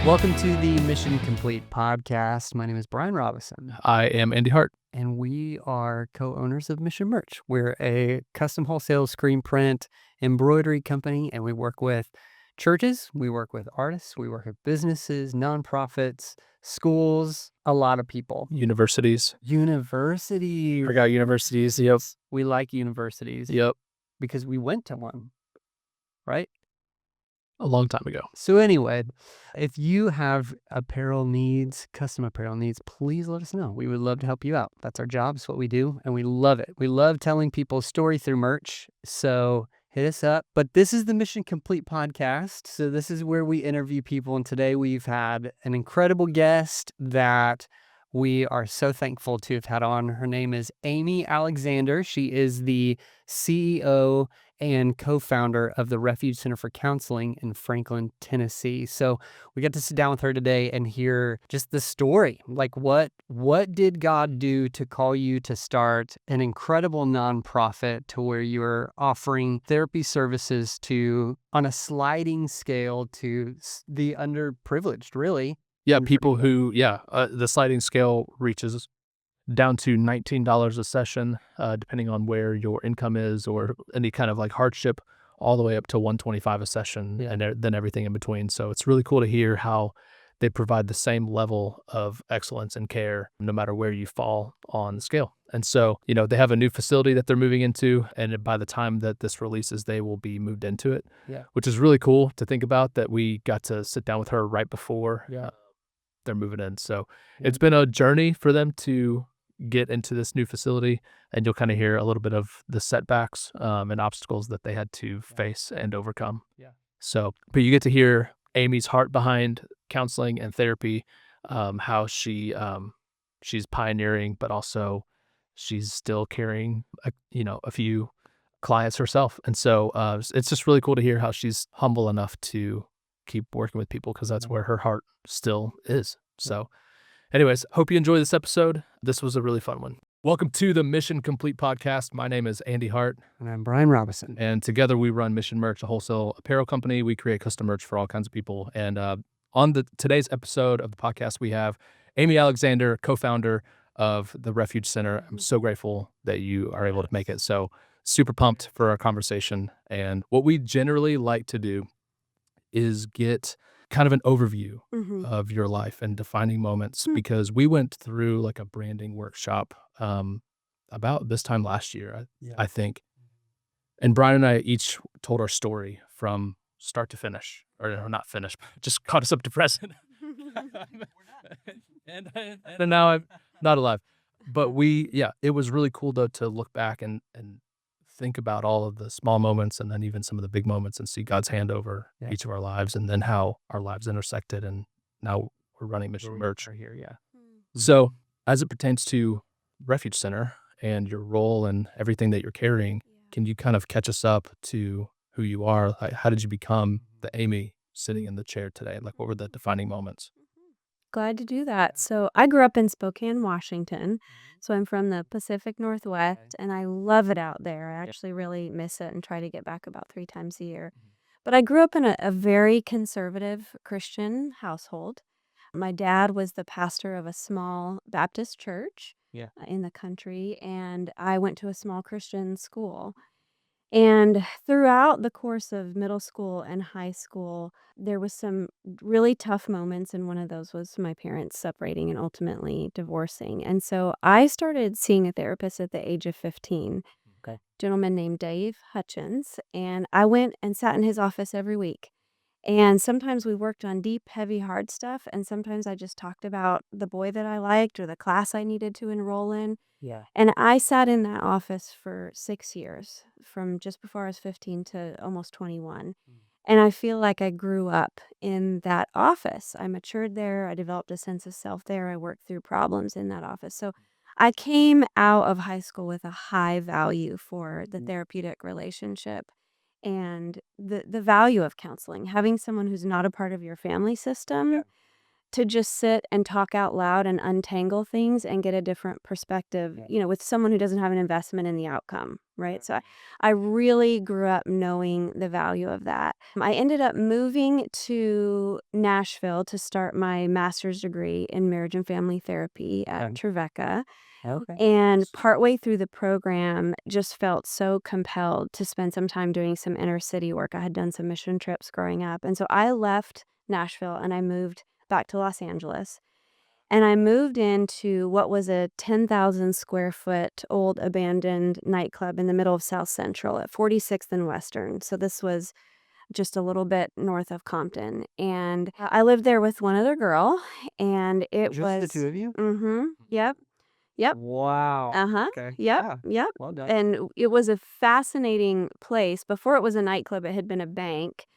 Welcome to the Mission Complete podcast. My name is Brian Robinson, I am Andy Hart. and we are co-owners of Mission Merch. We're a custom wholesale screen print embroidery company, and we work with churches, we work with artists, we work with businesses, nonprofits, schools, a lot of people. Universities. Universities. Forgot universities. Yep. We like universities. Yep. Because we went to one, right? A long time ago. So anyway, if you have apparel needs, custom apparel needs, please let us know. We would love to help you out. That's our job. It's what we do, and we love it. We love telling people's story through merch. So hit us up. But this is the Mission Complete podcast. So this is where we interview people. And today we've had an incredible guest that we are so thankful to have had on. Her name is Amy Alexander. She is the CEO and co-founder of the Refuge Center for Counseling in Franklin, Tennessee. So we got to sit down with her today and hear just the story. Like what did God do to call you to start an incredible nonprofit to where you're offering therapy services to, on a sliding scale, to the underprivileged, really? Yeah, people who, the sliding scale reaches down to $19 a session, depending on where your income is or any kind of like hardship, all the way up to $125 a session, and then everything in between. So it's really cool to hear how they provide the same level of excellence and care no matter where you fall on the scale. And so, they have a new facility that they're moving into, and by the time that this releases, they will be moved into it, which is really cool to think about, that we got to sit down with her right before they're moving in. So it's been a journey for them to get into this new facility, and you'll kind of hear a little bit of the setbacks and obstacles that they had to face and overcome. So, but you get to hear Amy's heart behind counseling and therapy, how she's pioneering, but also she's still carrying a few clients herself. And so it's just really cool to hear how she's humble enough to keep working with people, because that's where her heart still is. So anyways, hope you enjoy this episode. This was a really fun one. Welcome to the Mission Complete podcast. My name is Andy Hart. And I'm Brian Robinson. And together we run Mission Merch, a wholesale apparel company. We create custom merch for all kinds of people. And on today's episode of the podcast, we have Amy Alexander, co-founder of the Refuge Center. I'm so grateful that you are able to make it. So super pumped for our conversation. And what we generally like to do is get kind of an overview of your life and defining moments, because we went through like a branding workshop about this time last year, I think. And Brian and I each told our story from start to finish, or not finish, just caught us up to present. and now I'm not alive. But it was really cool though to look back and think about all of the small moments, and then even some of the big moments, and see God's hand over each of our lives, and then how our lives intersected, and now we're running Mission Merch here. So as it pertains to Refuge Center and your role and everything that you're carrying, can you kind of catch us up to who you are? Like, how did you become the Amy sitting in the chair today? Like, what were the defining moments? Glad to do that. So I grew up in Spokane, Washington. So I'm from the Pacific Northwest, and I love it out there. I actually really miss it and try to get back about 3 times a year. But I grew up in a very conservative Christian household. My dad was the pastor of a small Baptist church in the country, and I went to a small Christian school. And throughout the course of middle school and high school, there was some really tough moments, and one of those was my parents separating and ultimately divorcing. And so I started seeing a therapist at the age of 15, a gentleman named Dave Hutchins, and I went and sat in his office every week. And sometimes we worked on deep, heavy, hard stuff, and sometimes I just talked about the boy that I liked or the class I needed to enroll in. And I sat in that office for 6 years, from just before I was 15 to almost 21. And I feel like I grew up in that office. I matured there. I developed a sense of self there. I worked through problems in that office. So I came out of high school with a high value for the therapeutic relationship and the value of counseling. Having someone who's not a part of your family system to just sit and talk out loud and untangle things and get a different perspective, with someone who doesn't have an investment in the outcome, right? So I really grew up knowing the value of that. I ended up moving to Nashville to start my master's degree in marriage and family therapy at Okay. Trevecca. Okay. And partway through the program, just felt so compelled to spend some time doing some inner city work. I had done some mission trips growing up. And so I left Nashville and I moved back to Los Angeles. And I moved into what was a 10,000 square foot old abandoned nightclub in the middle of South Central at 46th and Western. So this was just a little bit north of Compton. And I lived there with one other girl, and it Just the was, two of you? yep, yep. Wow. Uh-huh. Okay. Yep. Yeah. Yep. Well done. And it was a fascinating place. Before it was a nightclub, it had been a bank.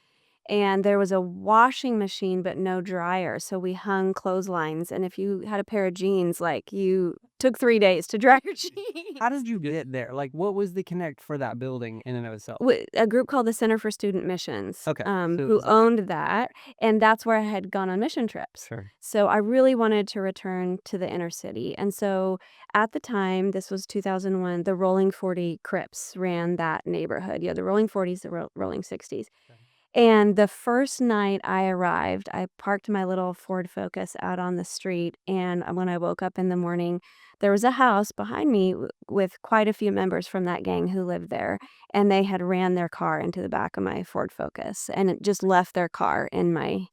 And there was a washing machine, but no dryer. So we hung clotheslines. And if you had a pair of jeans, like you took 3 days to dry your jeans. How did you get there? Like, what was the connect for that building in and of itself? A group called the Center for Student Missions, Okay. So it who was owned that. And that's where I had gone on mission trips. Sure. So I really wanted to return to the inner city. And so at the time, this was 2001, the Rolling 40 Crips ran that neighborhood. Yeah, the Rolling 40s, the Rolling 60s. Okay. And the first night I arrived, I parked my little Ford Focus out on the street. And when I woke up in the morning, there was a house behind me with quite a few members from that gang who lived there. And they had ran their car into the back of my Ford Focus and it just left their car in my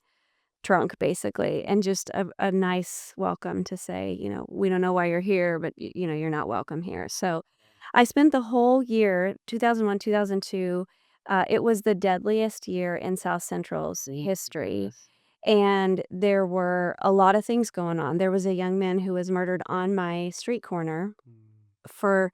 trunk, basically. And just a nice welcome to say, we don't know why you're here, but, you're not welcome here. So I spent the whole year, 2001, 2002. It was the deadliest year in South Central's history. Yes. And there were a lot of things going on. There was a young man who was murdered on my street corner for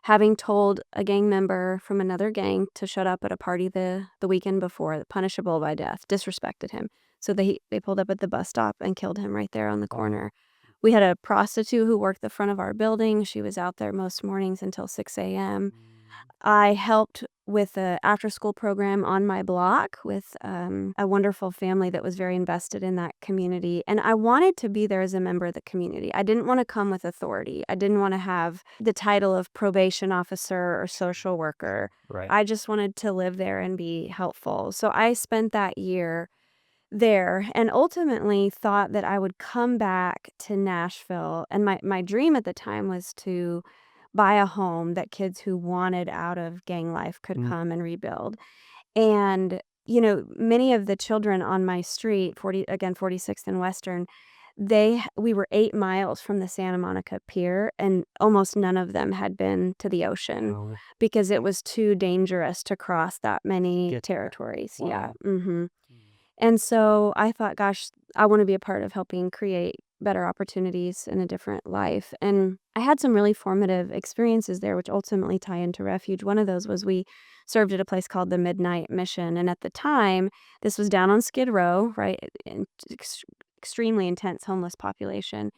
having told a gang member from another gang to shut up at a party the weekend before, punishable by death, disrespected him. So they pulled up at the bus stop and killed him right there on the Wow. corner. We had a prostitute who worked the front of our building. She was out there most mornings until 6 a.m. I helped with the after-school program on my block with a wonderful family that was very invested in that community. And I wanted to be there as a member of the community. I didn't want to come with authority. I didn't want to have the title of probation officer or social worker. Right. I just wanted to live there and be helpful. So I spent that year there and ultimately thought that I would come back to Nashville. And my dream at the time was to buy a home that kids who wanted out of gang life could come and rebuild. And, many of the children on my street, 46th and Western, we were 8 miles from the Santa Monica Pier, and almost none of them had been to the ocean Wow. because it was too dangerous to cross that many Get there. territories. Wow. Yeah. And so I thought, gosh, I want to be a part of helping create better opportunities in a different life. And I had some really formative experiences there, which ultimately tie into Refuge. One of those was we served at a place called the Midnight Mission. And at the time, this was down on Skid Row, right? Extremely intense homeless population.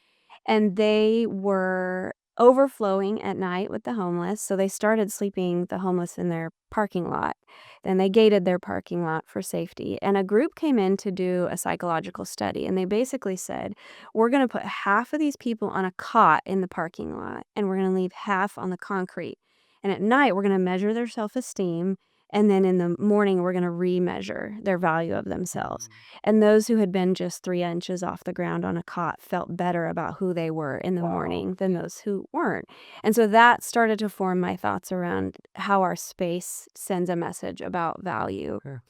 And they were overflowing at night with the homeless. So they started sleeping the homeless in their parking lot. Then they gated their parking lot for safety. And a group came in to do a psychological study. And they basically said, we're going to put half of these people on a cot in the parking lot, and we're going to leave half on the concrete. And at night, we're going to measure their self-esteem. And then in the morning, we're going to remeasure their value of themselves. And those who had been just 3 inches off the ground on a cot felt better about who they were in the morning than those who weren't. And so that started to form my thoughts around how our space sends a message about value. Sure.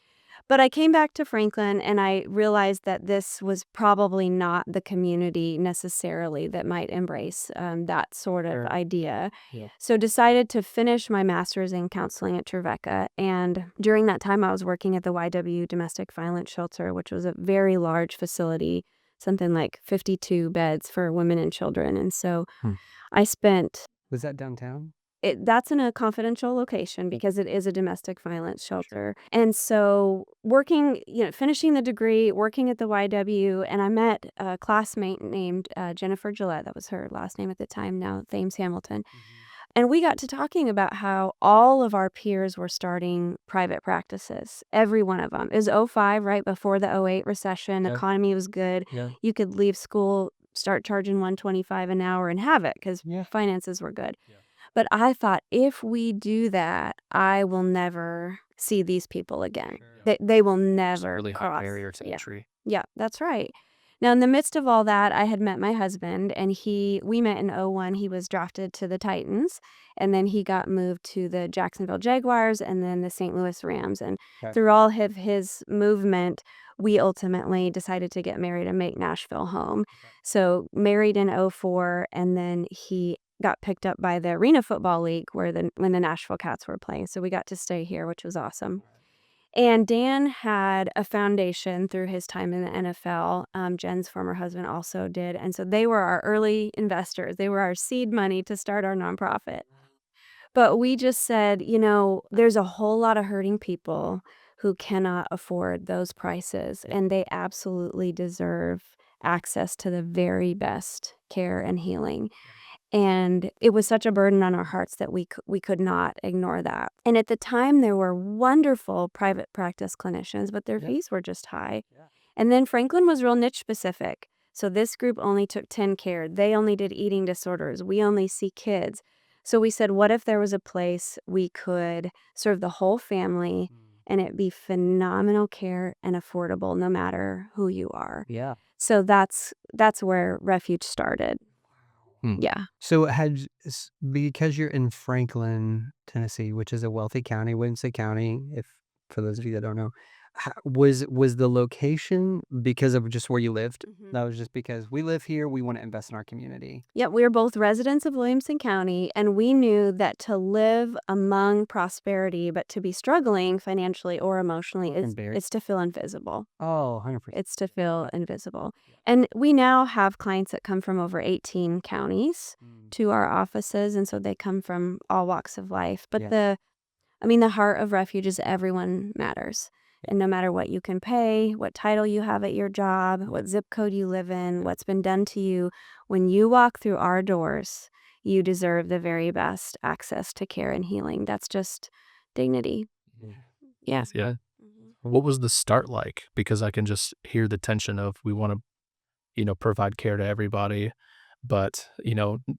But I came back to Franklin and I realized that this was probably not the community necessarily that might embrace that sort of Sure. idea. Yeah. So decided to finish my master's in counseling at Trevecca. And during that time, I was working at the YW Domestic Violence Shelter, which was a very large facility, something like 52 beds for women and children. And so I spent Was that downtown? that's in a confidential location because it is a domestic violence shelter. And so working, finishing the degree, working at the YW, and I met a classmate named Jennifer Gillette. That was her last name at the time, now Thames Hamilton. And we got to talking about how all of our peers were starting private practices, every one of them. It was '05, right before the '08 recession. Yeah. Economy was good. Yeah. You could leave school, start charging $125 an hour and have it because Yeah. finances were good. Yeah. But I thought, if we do that, I will never see these people again. Sure. They will There's a never really high cross. barrier to Yeah. entry. Yeah, that's right. Now, in the midst of all that, I had met my husband, and we met in '01. He was drafted to the Titans, and then he got moved to the Jacksonville Jaguars and then the St. Louis Rams. And Okay. through all of his movement, we ultimately decided to get married and make Nashville home. So married in '04, and then he got picked up by the Arena Football League when the Nashville Cats were playing. So we got to stay here, which was awesome. And Dan had a foundation through his time in the NFL. Jen's former husband also did. And so they were our early investors. They were our seed money to start our nonprofit. But we just said, there's a whole lot of hurting people who cannot afford those prices, and they absolutely deserve access to the very best care and healing. And it was such a burden on our hearts that we could not ignore that. And at the time, there were wonderful private practice clinicians, but their fees were just high. Yeah. And then Franklin was real niche specific. So this group only took 10 care. They only did eating disorders. We only see kids. So we said, what if there was a place we could serve the whole family and it be phenomenal care and affordable no matter who you are? Yeah. So that's where Refuge started. Hmm. Yeah. So because you're in Franklin, Tennessee, which is a wealthy county, Winston County, if for those of you that don't know, was the location because of just where you lived? That was just because we live here, we want to invest in our community. Yeah, we are both residents of Williamson County, and we knew that to live among prosperity, but to be struggling financially or emotionally is to feel invisible. Oh, 100%. It's to feel invisible. And we now have clients that come from over 18 counties to our offices, and so they come from all walks of life. But the heart of Refuge is everyone matters. And no matter what you can pay, what title you have at your job, what zip code you live in, what's been done to you, when you walk through our doors, you deserve the very best access to care and healing. That's just dignity. Yeah. Yeah. What was the start like? Because I can just hear the tension of we want to, provide care to everybody, but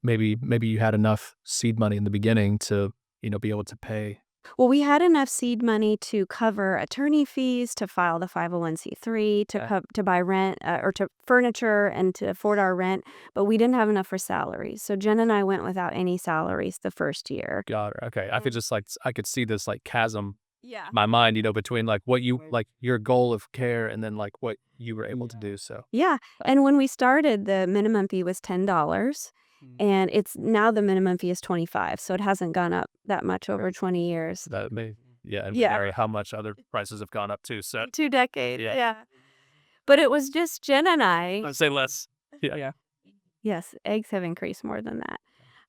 maybe you had enough seed money in the beginning to, be able to pay. Well, we had enough seed money to cover attorney fees, to file the 501c3, to buy rent or to furniture and to afford our rent, but we didn't have enough for salaries. So Jen and I went without any salaries the first year. Got it. Okay. I could just I could see this chasm Yeah. in my mind, between what you your goal of care and then what you were able to do. So Yeah. And when we started, the minimum fee was $10. And it's now the minimum fee is $25, so it hasn't gone up that much over 20 years. that may and Yeah. vary how much other prices have gone up too. So 2 decades. Yeah. Yeah. But it was just Jen and I. I'd say less. Yeah. Yes, eggs have increased more than that.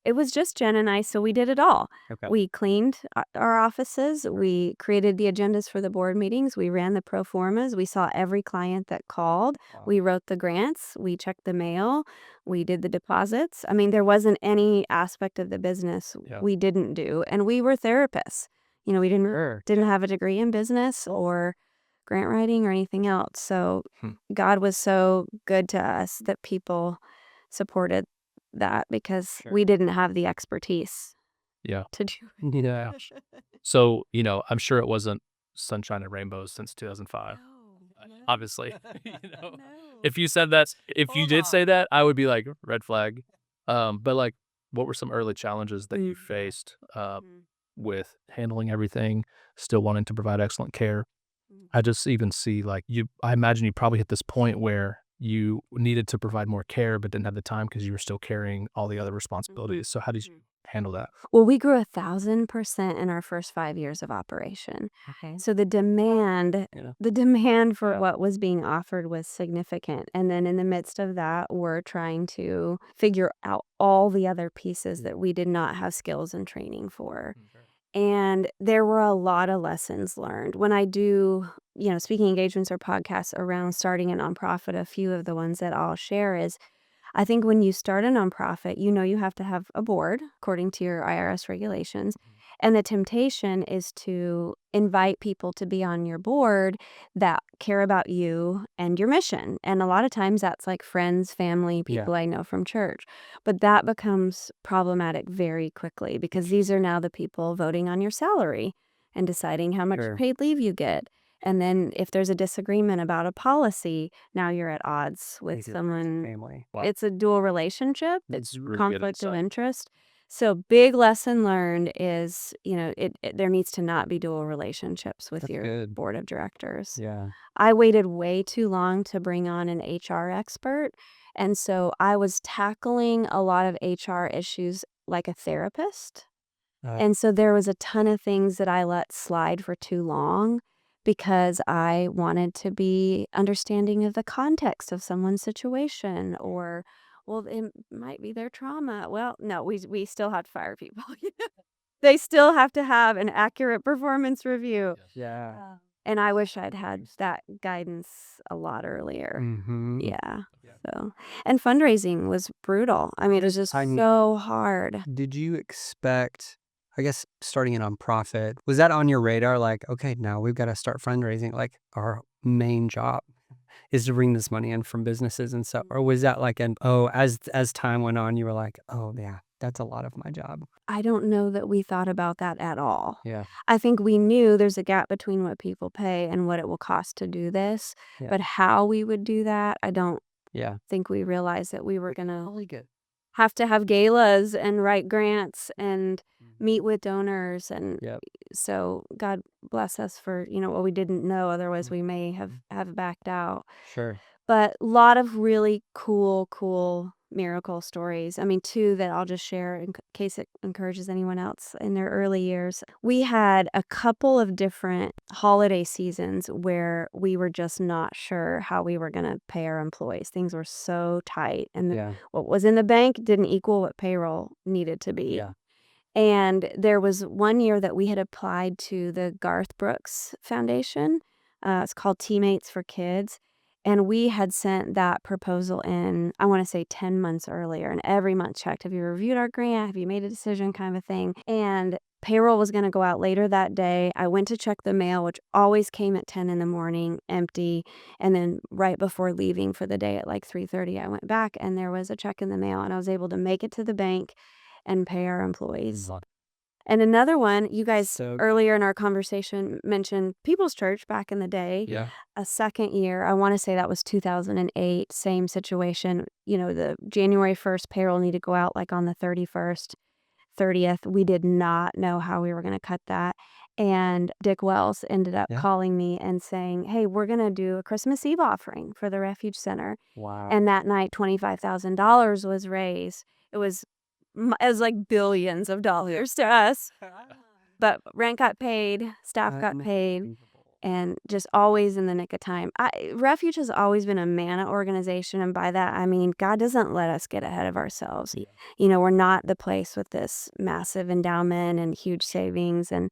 It was just Jen and I, so we did it all. Okay. We cleaned our offices. We created the agendas for the board meetings. We ran the pro formas. We saw every client that called. Wow. We wrote the grants. We checked the mail. We did the deposits. There wasn't any aspect of the business we didn't do. And we were therapists. We didn't have a degree in business or grant writing or anything else. So God was so good to us that people supported that because we didn't have the expertise Yeah. to do Yeah. So, I'm sure it wasn't sunshine and rainbows since 2005. Obviously, if you said that, if you did say that, I would be like red flag. But what were some early challenges that you faced with handling everything, still wanting to provide excellent care? I just even see I imagine you probably hit this point where you needed to provide more care, but didn't have the time because you were still carrying all the other responsibilities. So how did you handle that? Well, we grew 1,000% in our first 5 years of operation. Okay. So the demand for what was being offered was significant. And then in the midst of that, we're trying to figure out all the other pieces that we did not have skills and training for. And there were a lot of lessons learned. When I do, speaking engagements or podcasts around starting a nonprofit, a few of the ones that I'll share is I think when you start a nonprofit, you have to have a board according to your IRS regulations. And the temptation is to invite people to be on your board that care about you and your mission. And a lot of times that's like friends, family, Yeah. people I know from church. But that becomes problematic very quickly because these are now the people voting on your salary and deciding how much Sure. paid leave you get. And then if there's a disagreement about a policy, now you're at odds with Makes it someone. family. Wow. It's a dual relationship. That's It's really good conflict of insight. interest. So big lesson learned is, there needs to not be dual relationships with That's your good. board of directors. Yeah. I waited way too long to bring on an HR expert. And so I was tackling a lot of HR issues like a therapist. Uh, And so there was a ton of things that I let slide for too long because I wanted to be understanding of the context of someone's situation or, well, it might be their trauma. Well, no, we still have to fire people. They still have to have an accurate performance review. yeah. And I wish I'd had that guidance a lot earlier. Mm-hmm. Yeah. So, and fundraising was brutal. I mean, it was just I mean- so hard. Did you expect, I guess, starting a nonprofit, was that on your radar? Like, okay, now we've got to start fundraising. Like, our main job is to bring this money in from businesses and stuff. Or was that like as time went on, you were like, oh yeah, that's a lot of my job. I don't know that we thought about that at all. Yeah. I think we knew there's a gap between what people pay and what it will cost to do this. Yeah. But how we would do that, I don't Yeah. think we realized that we were going to Really good. have to have galas and write grants and meet with donors. And Yep. so God bless us for, what we didn't know. Otherwise, we may have backed out. Sure. But a lot of really cool miracle stories. I mean, two that I'll just share in case it encourages anyone else in their early years. We had a couple of different holiday seasons where we were just not sure how we were going to pay our employees. Things were so tight, and Yeah. what was in the bank didn't equal what payroll needed to be. Yeah. And there was one year that we had applied to the Garth Brooks Foundation. It's called Teammates for Kids. And we had sent that proposal in, I want to say 10 months earlier, and every month checked, have you reviewed our grant? Have you made a decision kind of a thing? And payroll was going to go out later that day. I went to check the mail, which always came at 10 in the morning, empty. And then right before leaving for the day at like 3:30, I went back and there was a check in the mail, and I was able to make it to the bank and pay our employees. And another one, you guys So- earlier in our conversation mentioned People's Church back in the day. Yeah. A second year, I want to say that was 2008, same situation. The January 1st payroll needed to go out like on the 31st, 30th. We did not know how we were going to cut that. And Dick Wells ended up Yeah. calling me and saying, hey, we're going to do a Christmas Eve offering for the Refuge Center. Wow. And that night, $25,000 was raised. It was like billions of dollars to us. But rent got paid, staff got paid, and just always in the nick of time. Refuge has always been a manna organization, and by that I mean God doesn't let us get ahead of ourselves. Yeah. We're not the place with this massive endowment and huge savings, and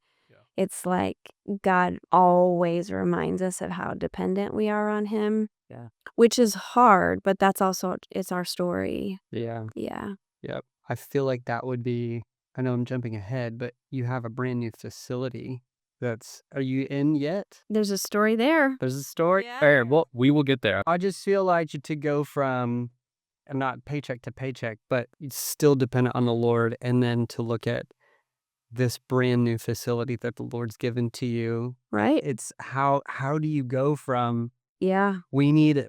it's like God always reminds us of how dependent we are on Him. Yeah. Which is hard, but that's also, it's our story. Yeah. Yeah. Yep. I feel like that would be, I know I'm jumping ahead, but you have a brand new facility are you in yet? There's a story there. There's a story. Yeah. All right, well, we will get there. I just feel like to go from not paycheck to paycheck, but it's still dependent on the Lord, and then to look at this brand new facility that the Lord's given to you. Right? It's how do you go from Yeah. we need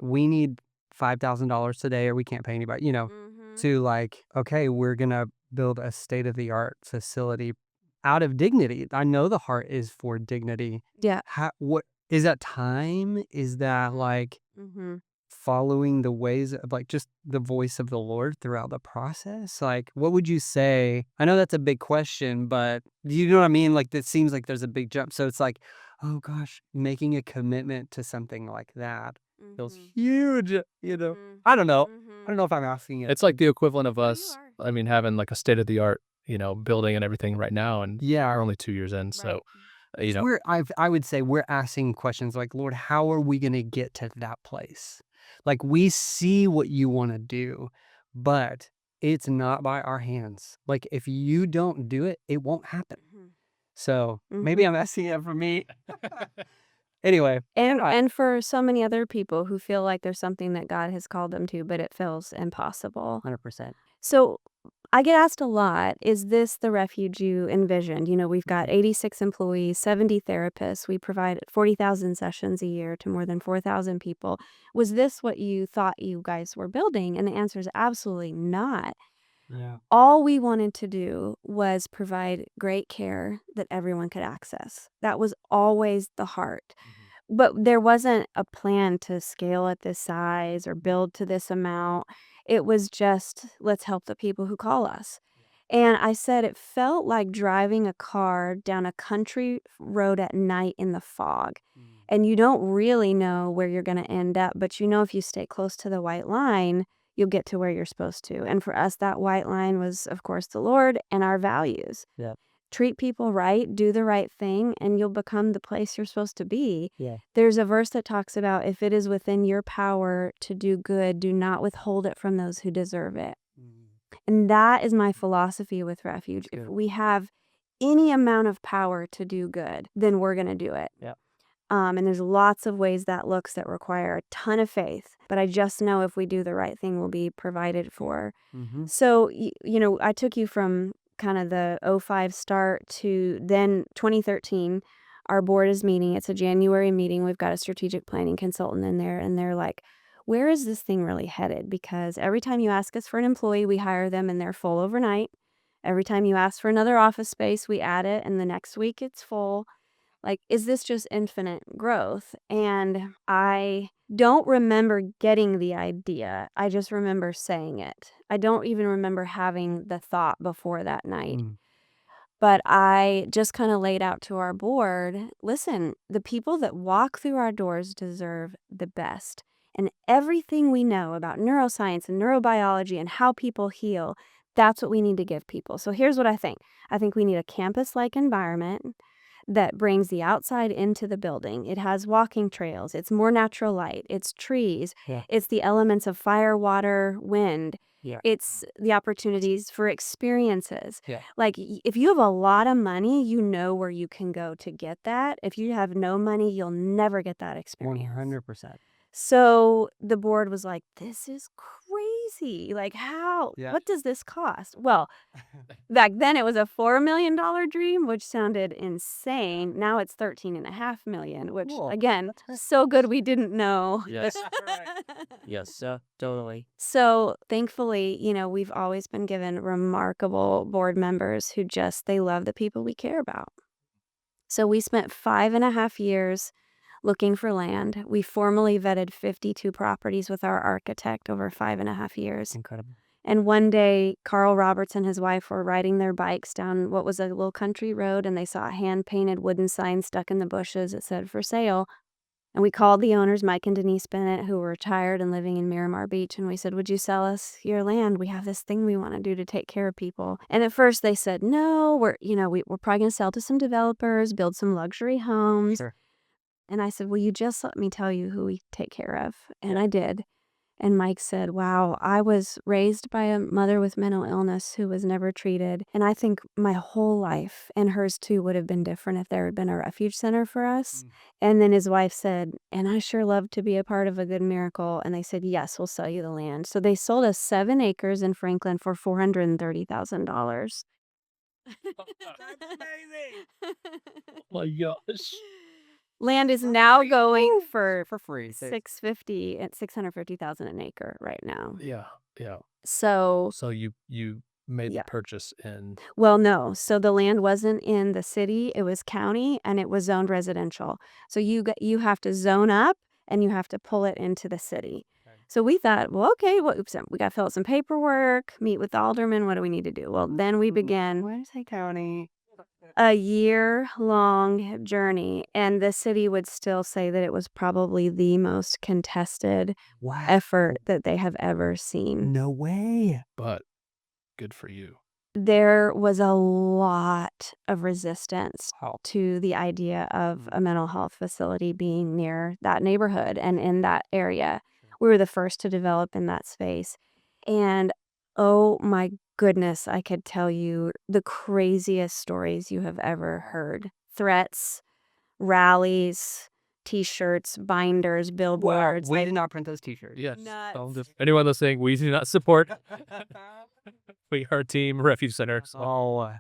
$5,000 today or we can't pay anybody, to like, okay, we're gonna build a state-of-the-art facility out of dignity. I know the heart is for dignity. Yeah. What is that time? Is that like Mm-hmm. following the ways of like just the voice of the Lord throughout the process? Like, what would you say? I know that's a big question, but you know what I mean? Like, it seems like there's a big jump. So it's like, oh gosh, making a commitment to something like that feels huge, I don't know. I don't know if I'm asking it. It's like the equivalent of you us, are. having like a state-of-the-art, building and everything right now, and Yeah. we're only 2 years in, so, I would say we're asking questions like, Lord, how are we going to get to that place? Like, we see what you want to do, but it's not by our hands. Like, if you don't do it, it won't happen. Mhm. So maybe I'm asking it for me. Anyway, And for so many other people who feel like there's something that God has called them to, but it feels impossible. 100%. So I get asked a lot, is this the refuge you envisioned? We've got 86 employees, 70 therapists. We provide 40,000 sessions a year to more than 4,000 people. Was this what you thought you guys were building? And the answer is absolutely not. Yeah. All we wanted to do was provide great care that everyone could access. That was always the heart. But there wasn't a plan to scale at this size or build to this amount. It was just, let's help the people who call us. And I said it felt like driving a car down a country road at night in the fog. And you don't really know where you're going to end up, but if you stay close to the white line, you'll get to where you're supposed to. And for us, that white line was, of course, the Lord and our values. Yeah. Treat people right, do the right thing, and you'll become the place you're supposed to be. Yeah. There's a verse that talks about, if it is within your power to do good, do not withhold it from those who deserve it. And that is my philosophy with Refuge. If good. we have any amount of power to do good, then we're going to do it. Yeah. And there's lots of ways that looks that require a ton of faith. But I just know if we do the right thing, we'll be provided for. So, I took you from kind of the 05 start to then 2013. Our board is meeting. It's a January meeting. We've got a strategic planning consultant in there, and they're like, where is this thing really headed? Because every time you ask us for an employee, we hire them and they're full overnight. Every time you ask for another office space, we add it, and the next week it's full. Like, is this just infinite growth? And I don't remember getting the idea. I just remember saying it. I don't even remember having the thought before that night. But I just kind of laid out to our board, listen, the people that walk through our doors deserve the best. And everything we know about neuroscience and neurobiology and how people heal, that's what we need to give people. So here's what I think. I think we need a campus-like environment that brings the outside into the building. It has walking trails. It's more natural light. It's trees. Yeah. It's the elements of fire, water, wind. Yeah. It's the opportunities for experiences. Yeah. Like, if you have a lot of money, you know where you can go to get that. If you have no money, you'll never get that experience. 100%. So the board was like, this is crazy. Like, how? Yeah. What does this cost? Well, back then it was a $4 million dream, which sounded insane. Now it's $13.5 million, which, Cool. again, so good we didn't know. Yes. Yes, totally. So thankfully, we've always been given remarkable board members who they love the people we care about. So we spent 5.5 years looking for land. We formally vetted 52 properties with our architect over 5.5 years. Incredible. And one day, Carl Roberts and his wife were riding their bikes down what was a little country road, and they saw a hand-painted wooden sign stuck in the bushes that said, for sale. And we called the owners, Mike and Denise Bennett, who were retired and living in Miramar Beach, and we said, would you sell us your land? We have this thing we want to do to take care of people. And at first they said, no, we're probably going to sell to some developers, build some luxury homes. Sure. And I said, will you just let me tell you who we take care of? And I did. And Mike said, wow, I was raised by a mother with mental illness who was never treated. And I think my whole life, and hers too, would have been different if there had been a refuge center for us. And then his wife said, and I sure love to be a part of a good miracle. And they said, yes, we'll sell you the land. So they sold us 7 acres in Franklin for $430,000. That's amazing. Oh my gosh. Land is now going for free. $650,000 an acre right now. Yeah. So So you made Yeah. the purchase in Well, no. So the land wasn't in the city, it was county, and it was zoned residential. So you have to zone up and you have to pull it into the city. Okay. So we thought, well, okay, we got to fill out some paperwork, meet with the alderman. What do we need to do? Well, then we began Wednesday County. a year-long journey, and the city would still say that it was probably the most contested Wow. effort that they have ever seen. No way. but good for you. There was a lot of resistance Wow. to the idea of a mental health facility being near that neighborhood and in that area. We were the first to develop in that space. And Oh my goodness, I could tell you the craziest stories you have ever heard. Threats, rallies, T-shirts, binders, billboards. We Like, did not print those T-shirts. Yes. nuts. Anyone listening, we do not support. We are Team Refuge Center. Oh,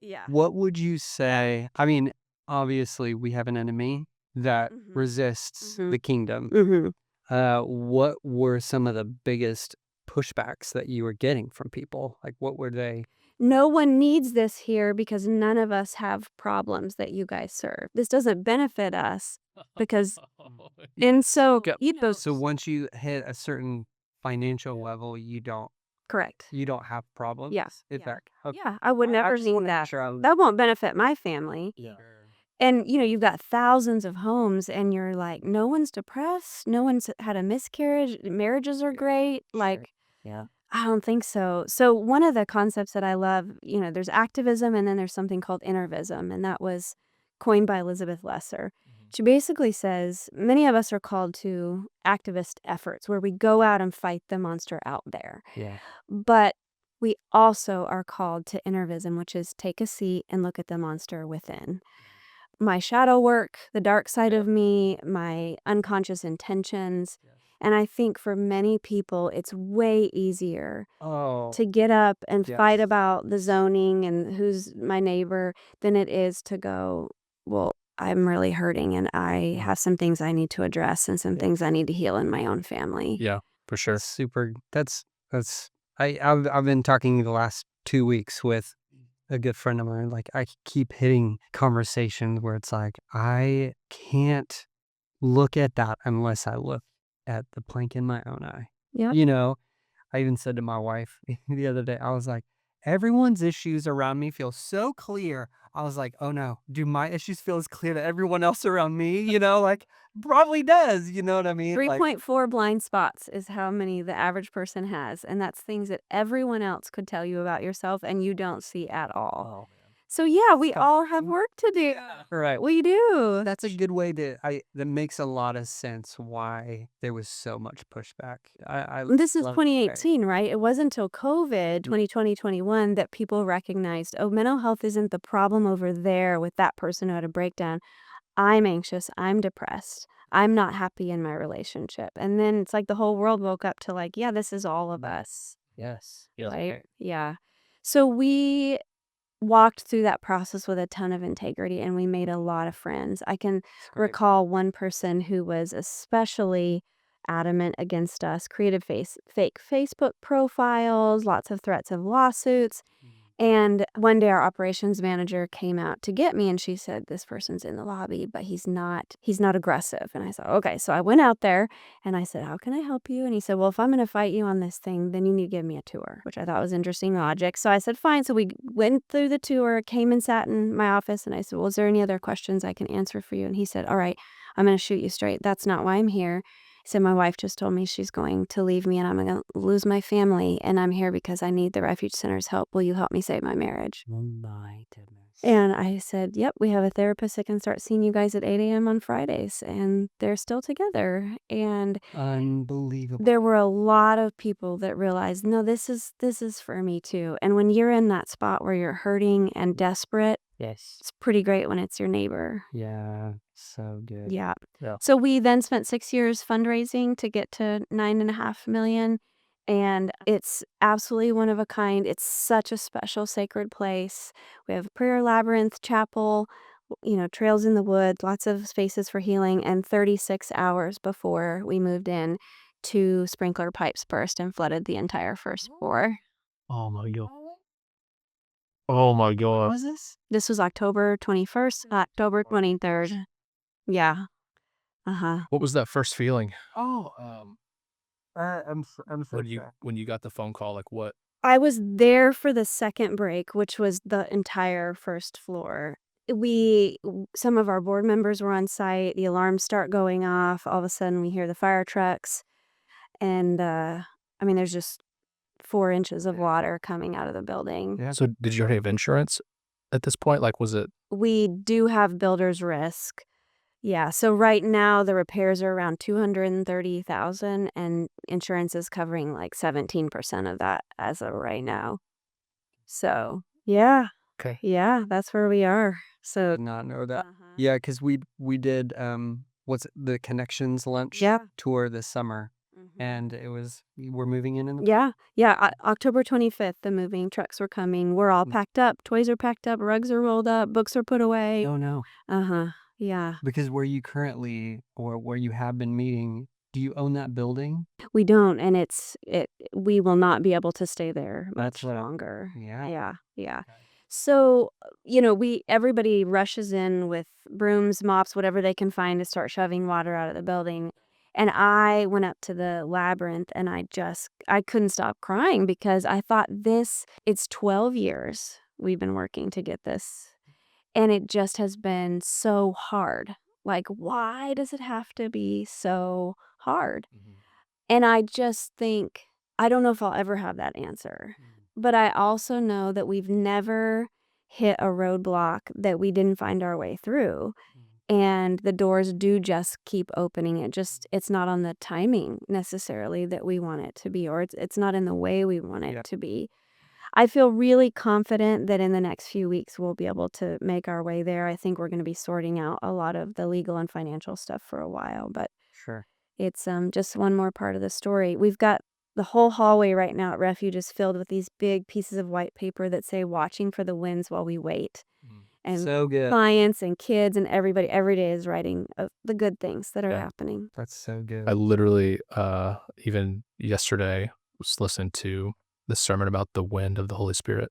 Yeah. what would you say? I mean, obviously, we have an enemy that Mhm. resists Mhm. the kingdom. Mhm. What were some of the biggest pushbacks that you were getting from people? Like, what were they? No one needs this here because none of us have problems that you guys serve. This doesn't benefit us because, and so, Yep. you know, So once you hit a certain financial level, correct. you don't have problems. Yeah. Is Yeah. that okay? Yeah, I would I never just need wanna make that. sure I'm That won't benefit my family. Yeah. And, you know, you've got thousands of homes and you're like, no one's depressed. No one's had a miscarriage. Marriages are great. Like, Yeah. I don't think so. So one of the concepts that I love, you know, there's activism and then there's something called innervism. And that was coined by Elizabeth Lesser. She basically says many of us are called to activist efforts where we go out and fight the monster out there. Yeah. But we also are called to innervism, which is take a seat and look at the monster within. My shadow work, the dark side of me, my unconscious intentions. And I think for many people, it's way easier Oh, to get up and fight yes. about the zoning and who's my neighbor than it is to go, well, I'm really hurting and I have some things I need to address and some things I need to heal in my own family. Yeah, for sure. That's super. That's. I've been talking the last 2 weeks with a good friend of mine. Like I keep hitting conversations where it's like I can't look at that unless I look at the plank in my own eye. Yep. You know, I even said to my wife the other day, I was like, everyone's issues around me feel so clear. I was like, oh no, do my issues feel as clear to everyone else around me? You know, like probably does. You know what I mean? Like, 3.4 blind spots is how many the average person has. And that's things that everyone else could tell you about yourself and you don't see at all. Oh. So yeah, we Stuff. all have work to do. right. We do. That's a good way to. That makes a lot of sense why there was so much pushback. I This is love 2018, right? It wasn't until COVID, 2020, 21, that people recognized, oh, mental health isn't the problem over there with that person who had a breakdown. I'm anxious. I'm depressed. I'm not happy in my relationship. And then it's like the whole world woke up to like, yeah, this is all of us, Yes. right? Yeah. So we walked through that process with a ton of integrity and we made a lot of friends. I can recall one person who was especially adamant against us, created fake Facebook profiles, lots of threats of lawsuits. And one day our operations manager came out to get me and she said, this person's in the lobby, but he's not aggressive. And I said, okay. So I went out there and I said, how can I help you? And he said, well, if I'm going to fight you on this thing, then you need to give me a tour, which I thought was interesting logic. So I said, fine. So we went through the tour, came and sat in my office. And I said, well, is there any other questions I can answer for you? And he said, all right, I'm going to shoot you straight. That's not why I'm here. He said, my wife just told me she's going to leave me and I'm going to lose my family. And I'm here because I need the Refuge Center's help. Will you help me save my marriage? Oh my goodness. And I said, yep, we have a therapist that can start seeing you guys at 8 a.m. on Fridays. And they're still together. And unbelievable. there were a lot of people that realized, no, this is for me too. And when you're in that spot where you're hurting and desperate, Yes. it's pretty great when it's your neighbor. Yeah, so good. Yeah. Yeah. So we then spent 6 years fundraising to get to 9.5 million. And it's absolutely one of a kind. It's such a special sacred place. We have a prayer labyrinth, chapel, you know, trails in the woods, lots of spaces for healing. And 36 hours before we moved in, 2 sprinkler pipes burst and flooded the entire first floor. Oh my god. Oh my What god. was this? This was October 21st, October 23rd. Yeah. Uh-huh. What was that first feeling? Oh, I'm so sorry. When you got the phone call, like what? I was there for the second break, which was the entire first floor. Some of our board members were on site. The alarms start going off. All of a sudden, we hear the fire trucks. And, I mean, there's just 4 inches of water coming out of the building. Yeah. So did you already have insurance at this point? Like was it We do have builder's risk. Yeah, so right now the repairs are around 230,000 and insurance is covering like 17% of that as of right now. So, yeah. Okay. Yeah, that's where we are. So, Did not know that. uh-huh. Yeah, because we did what's it, the Connections lunch Yeah. tour this summer, Mhm. and we're moving in the Yeah. Yeah, October 25th, the moving trucks were coming. We're all Mm. packed up, toys are packed up, rugs are rolled up, books are put away. Oh no, Uh-huh. Yeah. because where you currently or where you have been meeting, do you own that building? We don't, and we will not be able to stay there That's much what longer. Yeah. Yeah, yeah. Okay. So, everybody rushes in with brooms, mops, whatever they can find to start shoving water out of the building. And I went up to the labyrinth and I couldn't stop crying because I thought it's 12 years we've been working to get this. And it just has been so hard. Like, why does it have to be so hard? And I just think, I don't know if I'll ever have that answer. But I also know that we've never hit a roadblock that we didn't find our way through. And the doors do just keep opening. It's not on the timing necessarily that we want it to be, or it's not in the way we want it Yeah. to be. I feel really confident that in the next few weeks we'll be able to make our way there. I think we're going to be sorting out a lot of the legal and financial stuff for a while, but Sure. it's just one more part of the story. We've got the whole hallway right now at Refuge is filled with these big pieces of white paper that say "Watching for the winds while we wait." And So good. clients and kids and everybody every day is writing of the good things that are Yeah. happening. That's so good. I literally, even yesterday, was listening to the sermon about the wind of the Holy Spirit.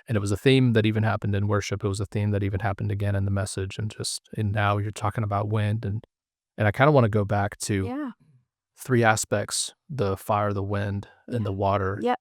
And it was a theme that even happened in worship. It was a theme that even happened again in the message. And now you're talking about wind. And I kind of want to go back to Yeah. 3 aspects: the fire, the wind, and the water. Yep.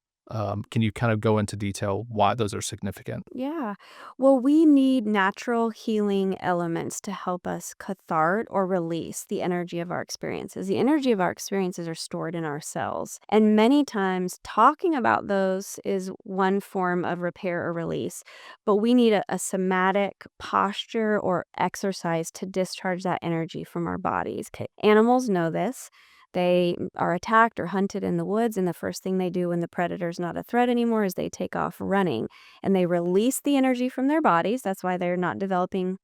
Can you kind of go into detail why those are significant? Yeah. Well, we need natural healing elements to help us cathart or release the energy of our experiences. The energy of our experiences are stored in our cells. And many times, talking about those is one form of repair or release. But we need a somatic posture or exercise to discharge that energy from our bodies. Okay. Animals know this. They are attacked or hunted in the woods, and the first thing they do when the predator's not a threat anymore is they take off running and they release the energy from their bodies. That's why they're not developing,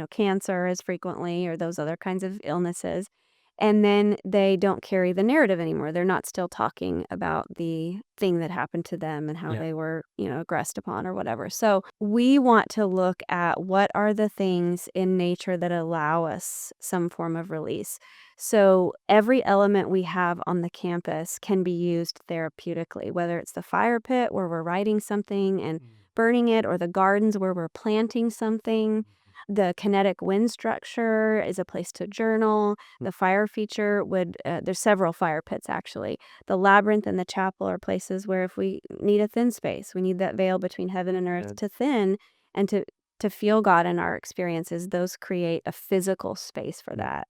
cancer as frequently or those other kinds of illnesses. And then they don't carry the narrative anymore. They're not still talking about the thing that happened to them and how Yeah. they were, aggressed upon or whatever. So we want to look at what are the things in nature that allow us some form of release. So every element we have on the campus can be used therapeutically, whether it's the fire pit where we're writing something and burning it, or the gardens where we're planting something. The kinetic wind structure is a place to journal. The fire feature there's several fire pits actually. The labyrinth and the chapel are places where if we need a thin space, we need that veil between heaven and earth Good. to thin and to feel God in our experiences. Those create a physical space for that.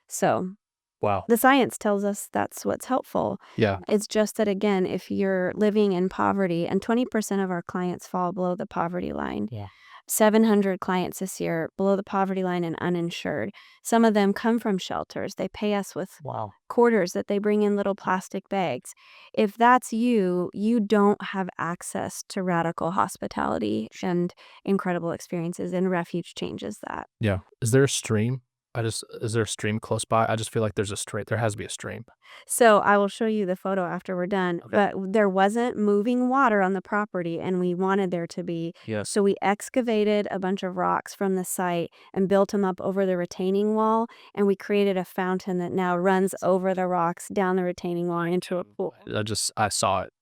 So Wow. the science tells us that's what's helpful. Yeah. It's just that, again, if you're living in poverty, and 20% of our clients fall below the poverty line. Yeah. 700 clients this year below the poverty line and uninsured. Some of them come from shelters. They pay us with Wow. quarters that they bring in little plastic bags. If that's you, you don't have access to radical hospitality and incredible experiences, and Refuge changes that. Yeah. Is there a stream? Is there a stream close by? I just feel like there's a stream. There has to be a stream. So I will show you the photo after we're done, but there wasn't moving water on the property and we wanted there to be. Yes. So we excavated a bunch of rocks from the site and built them up over the retaining wall, and we created a fountain that now runs over the rocks down the retaining wall into a pool. I saw it.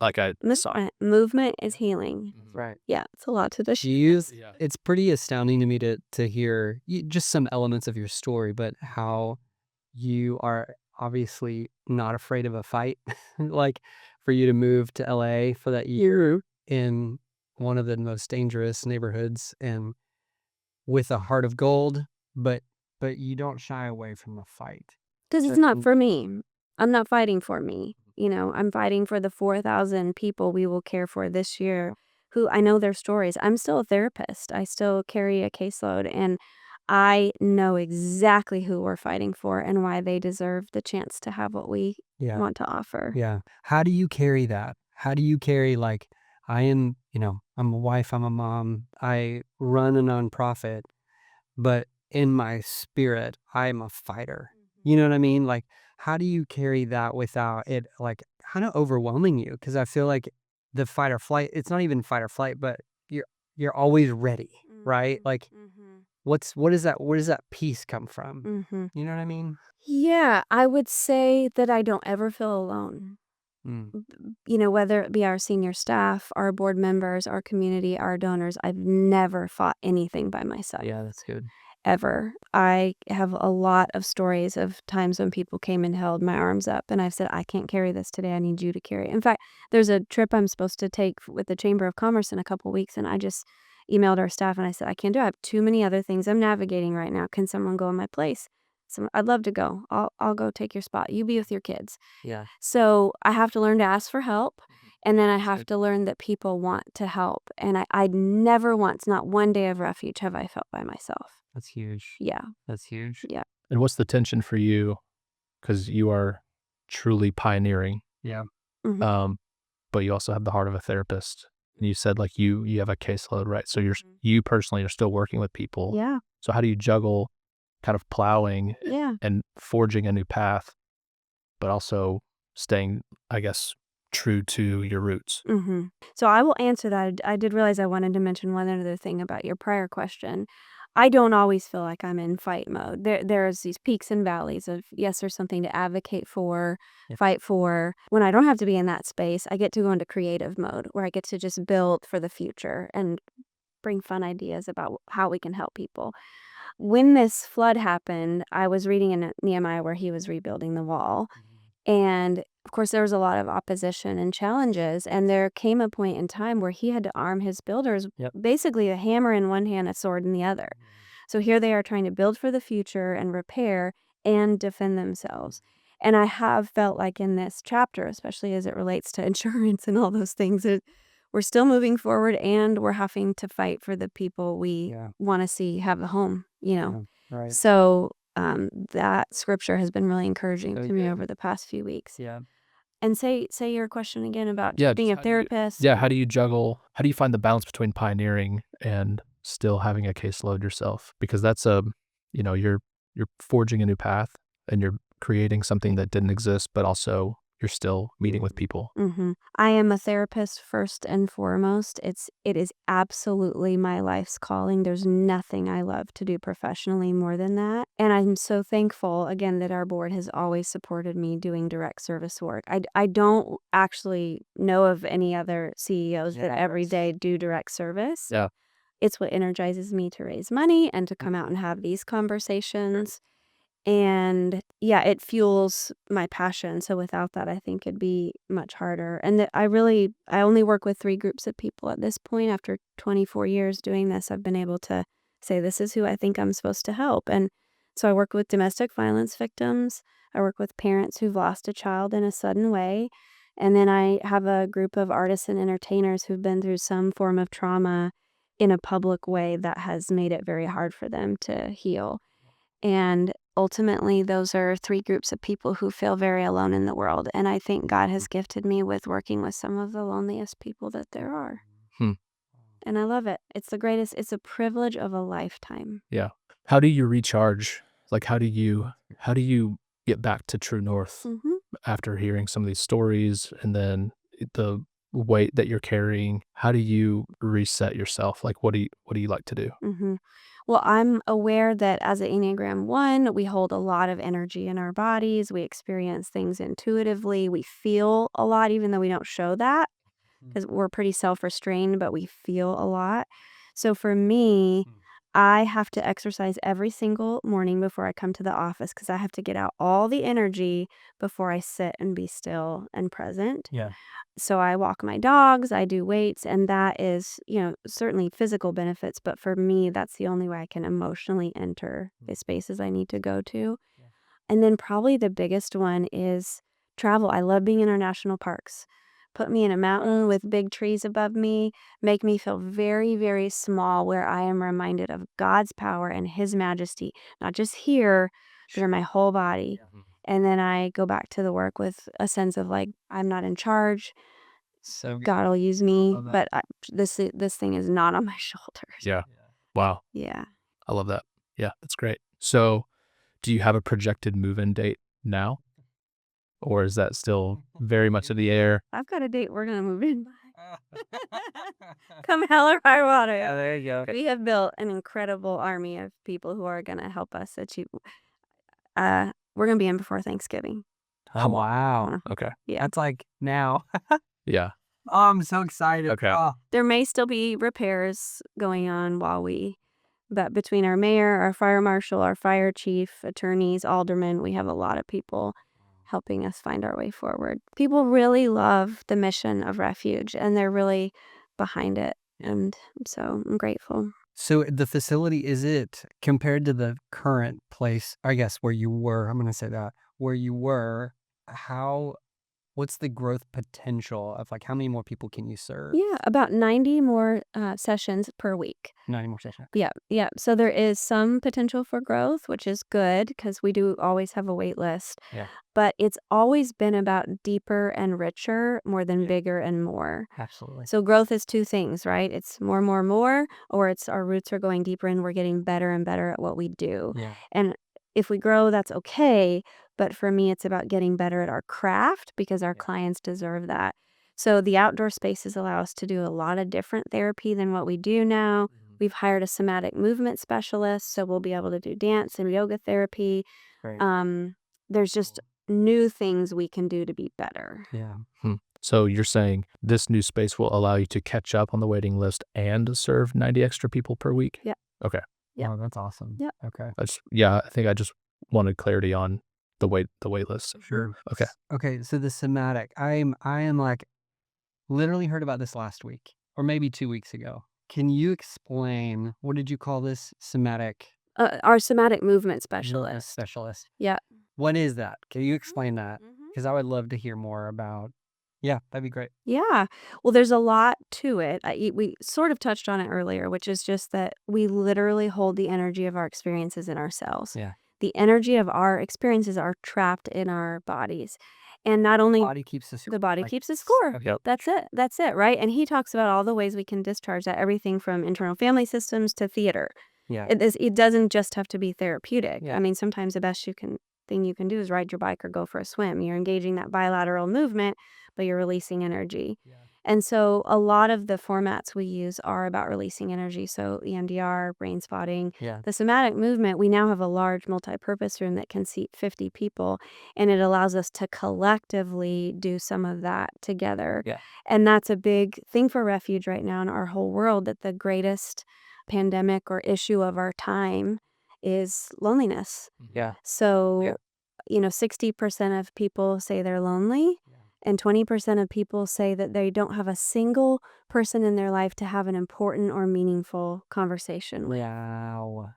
Like I saw it. Movement is healing. Right. Yeah, it's a lot to this. Yeah. It's pretty astounding to me to hear just some elements of your story, but how you are obviously not afraid of a fight. Like for you to move to LA for that year in one of the most dangerous neighborhoods and with a heart of gold, but you don't shy away from the fight. Because it's not for me. I'm not fighting for me. I'm fighting for the 4,000 people we will care for this year who I know their stories. I'm still a therapist. I still carry a caseload, and I know exactly who we're fighting for and why they deserve the chance to have what we Yeah. want to offer. Yeah. How do you carry that? How do you carry, like, I am, I'm a wife, I'm a mom, I run a nonprofit, but in my spirit, I'm a fighter. You know what I mean? Like, how do you carry that without it, like, kind of overwhelming you? Because I feel like the fight or flight, it's not even fight or flight, but you're always ready, right? Like, where does that peace come from? Mm-hmm. You know what I mean? Yeah, I would say that I don't ever feel alone. Mm. Whether it be our senior staff, our board members, our community, our donors, I've never fought anything by myself. Yeah, that's good. Ever. I have a lot of stories of times when people came and held my arms up and I've said, I can't carry this today. I need you to carry it. In fact, there's a trip I'm supposed to take with the Chamber of Commerce in a couple weeks, and I just emailed our staff and I said, I can't do it. I have too many other things I'm navigating right now. Can someone go in my place? So I'd love to go. I'll go take your spot. You be with your kids. Yeah. So I have to learn to ask for help. And then I That's have good. to learn that people want to help. And I never once, not one day of refuge, have I felt by myself. That's huge. Yeah. That's huge. Yeah. And what's the tension for you? Because you are truly pioneering, Yeah. Mhm. but you also have the heart of a therapist. And you said like you have a caseload, right? So you personally are still working with people. Yeah. So how do you juggle kind of plowing Yeah. and forging a new path, but also staying, I guess, true to your roots? Mhm. So I will answer that. I did realize I wanted to mention one other thing about your prior question. I don't always feel like I'm in fight mode. There's these peaks and valleys of, yes, there's something to advocate for, Yeah. fight for. When I don't have to be in that space, I get to go into creative mode where I get to just build for the future and bring fun ideas about how we can help people. When this flood happened, I was reading in Nehemiah where he was rebuilding the wall. And of course, there was a lot of opposition and challenges. And there came a point in time where he had to arm his builders, Yep. basically a hammer in one hand, a sword in the other. So here they are trying to build for the future and repair and defend themselves. And I have felt like in this chapter, especially as it relates to insurance and all those things, we're still moving forward and we're having to fight for the people we Yeah. want to see have a home, Yeah. Right. So that scripture has been really encouraging So to me good. over the past few weeks. Yeah. And say your question again about Yeah, being a just how do you therapist. how do you juggle how do you find the balance between pioneering and still having a caseload yourself? Because that's you're forging a new path and you're creating something that didn't exist, but also you're still meeting with people. I am a therapist first and foremost. It is absolutely my life's calling. There's nothing I love to do professionally more than that. And I'm so thankful again that our board has always supported me doing direct service work. I don't actually know of any other CEOs that every day do direct service. Yeah. It's what energizes me to raise money and to come out and have these conversations. And yeah, it fuels my passion. So without that, I think it'd be much harder. And that I only work with 3 groups of people at this point. After 24 years doing this, I've been able to say, this is who I think I'm supposed to help. And so I work with domestic violence victims. I work with parents who've lost a child in a sudden way. And then I have a group of artists and entertainers who've been through some form of trauma in a public way that has made it very hard for them to heal. And ultimately, those are 3 groups of people who feel very alone in the world. And I think God has gifted me with working with some of the loneliest people that there are. Hmm. And I love it. It's a privilege of a lifetime. Yeah. How do you recharge? Like how do you get back to true north Mhm. after hearing some of these stories and then the weight that you're carrying? How do you reset yourself? Like what do you like to do? Mhm. Well, I'm aware that as an Enneagram 1, we hold a lot of energy in our bodies. We experience things intuitively. We feel a lot, even though we don't show that, because we're pretty self-restrained, but we feel a lot. So for me, I have to exercise every single morning before I come to the office because I have to get out all the energy before I sit and be still and present. Yeah. So I walk my dogs, I do weights, and that is, certainly physical benefits, but for me, that's the only way I can emotionally enter the spaces I need to go to. Yeah. And then probably the biggest one is travel. I love being in our national parks. put me in a mountain with big trees above me, make me feel very, very small, where I am reminded of God's power and His majesty, not just here, but in my whole body. And then I go back to the work with a sense of like, I'm not in charge. So good. God will use me, Love that. but this thing is not on my shoulders. Yeah. Wow. Yeah. I love that. Yeah, that's great. So do you have a projected move-in date now? Or is that still very much in the air? I've got a date we're going to move in by. Come hell or high water. Yeah, there you go. We have built an incredible army of people who are going to help us achieve. We're going to be in before Thanksgiving. Oh, wow. Okay. Yeah. That's like now. Yeah. Oh, I'm so excited. Okay. Oh, There may still be repairs going on but between our mayor, our fire marshal, our fire chief, attorneys, aldermen, we have a lot of people helping us find our way forward. People really love the mission of Refuge, and they're really behind it. And so I'm grateful. So the facility, is it compared to the current place, I guess, where you were, I'm going to say that, where you were, what's the growth potential of like how many more people can you serve? Yeah, about 90 more sessions per week. 90 more sessions. Yeah. So there is some potential for growth, which is good because we do always have a wait list. Yeah. But it's always been about deeper and richer more than bigger and more. Absolutely. So growth is two things, right? It's more, or it's our roots are going deeper and we're getting better and better at what we do. Yeah. And if we grow, that's okay. But for me, it's about getting better at our craft because our clients deserve that. So the outdoor spaces allow us to do a lot of different therapy than what we do now. We've hired a somatic movement specialist, so we'll be able to do dance and yoga therapy. Great. There's just new things we can do to be better. Yeah. So you're saying this new space will allow you to catch up on the waiting list and serve 90 extra people per week? Yeah. Okay. Yeah. Oh, that's awesome. Yeah. Okay. I think I just wanted clarity on the wait list. Sure. Okay. Okay. So the somatic, I am like literally heard about this last week or maybe 2 weeks ago. Can you explain, what did you call this? Somatic Our somatic movement specialist. specialist. Yeah. What is that? Can you explain that? Because I would love to hear more about. Yeah, that'd be great. Yeah. Well, there's a lot to it. We sort of touched on it earlier, which is just that we literally hold the energy of our experiences in ourselves. Yeah. The energy of our experiences are trapped in our bodies. And not only Body keeps the score. the body like, keeps the score. Yep. That's it, right? And he talks about all the ways we can discharge that, everything from internal family systems to theater. Yeah. It doesn't just have to be therapeutic. Yeah. I mean, sometimes the best thing you can do is ride your bike or go for a swim. You're engaging that bilateral movement, but you're releasing energy. Yeah. And so a lot of the formats we use are about releasing energy. So EMDR, brain spotting, Yeah. the somatic movement, we now have a large multi-purpose room that can seat 50 people, and it allows us to collectively do some of that together. Yeah. And that's a big thing for Refuge right now in our whole world, that the greatest pandemic or issue of our time is loneliness. Yeah. So, 60% of people say they're lonely, and 20% of people say that they don't have a single person in their life to have an important or meaningful conversation with. Wow.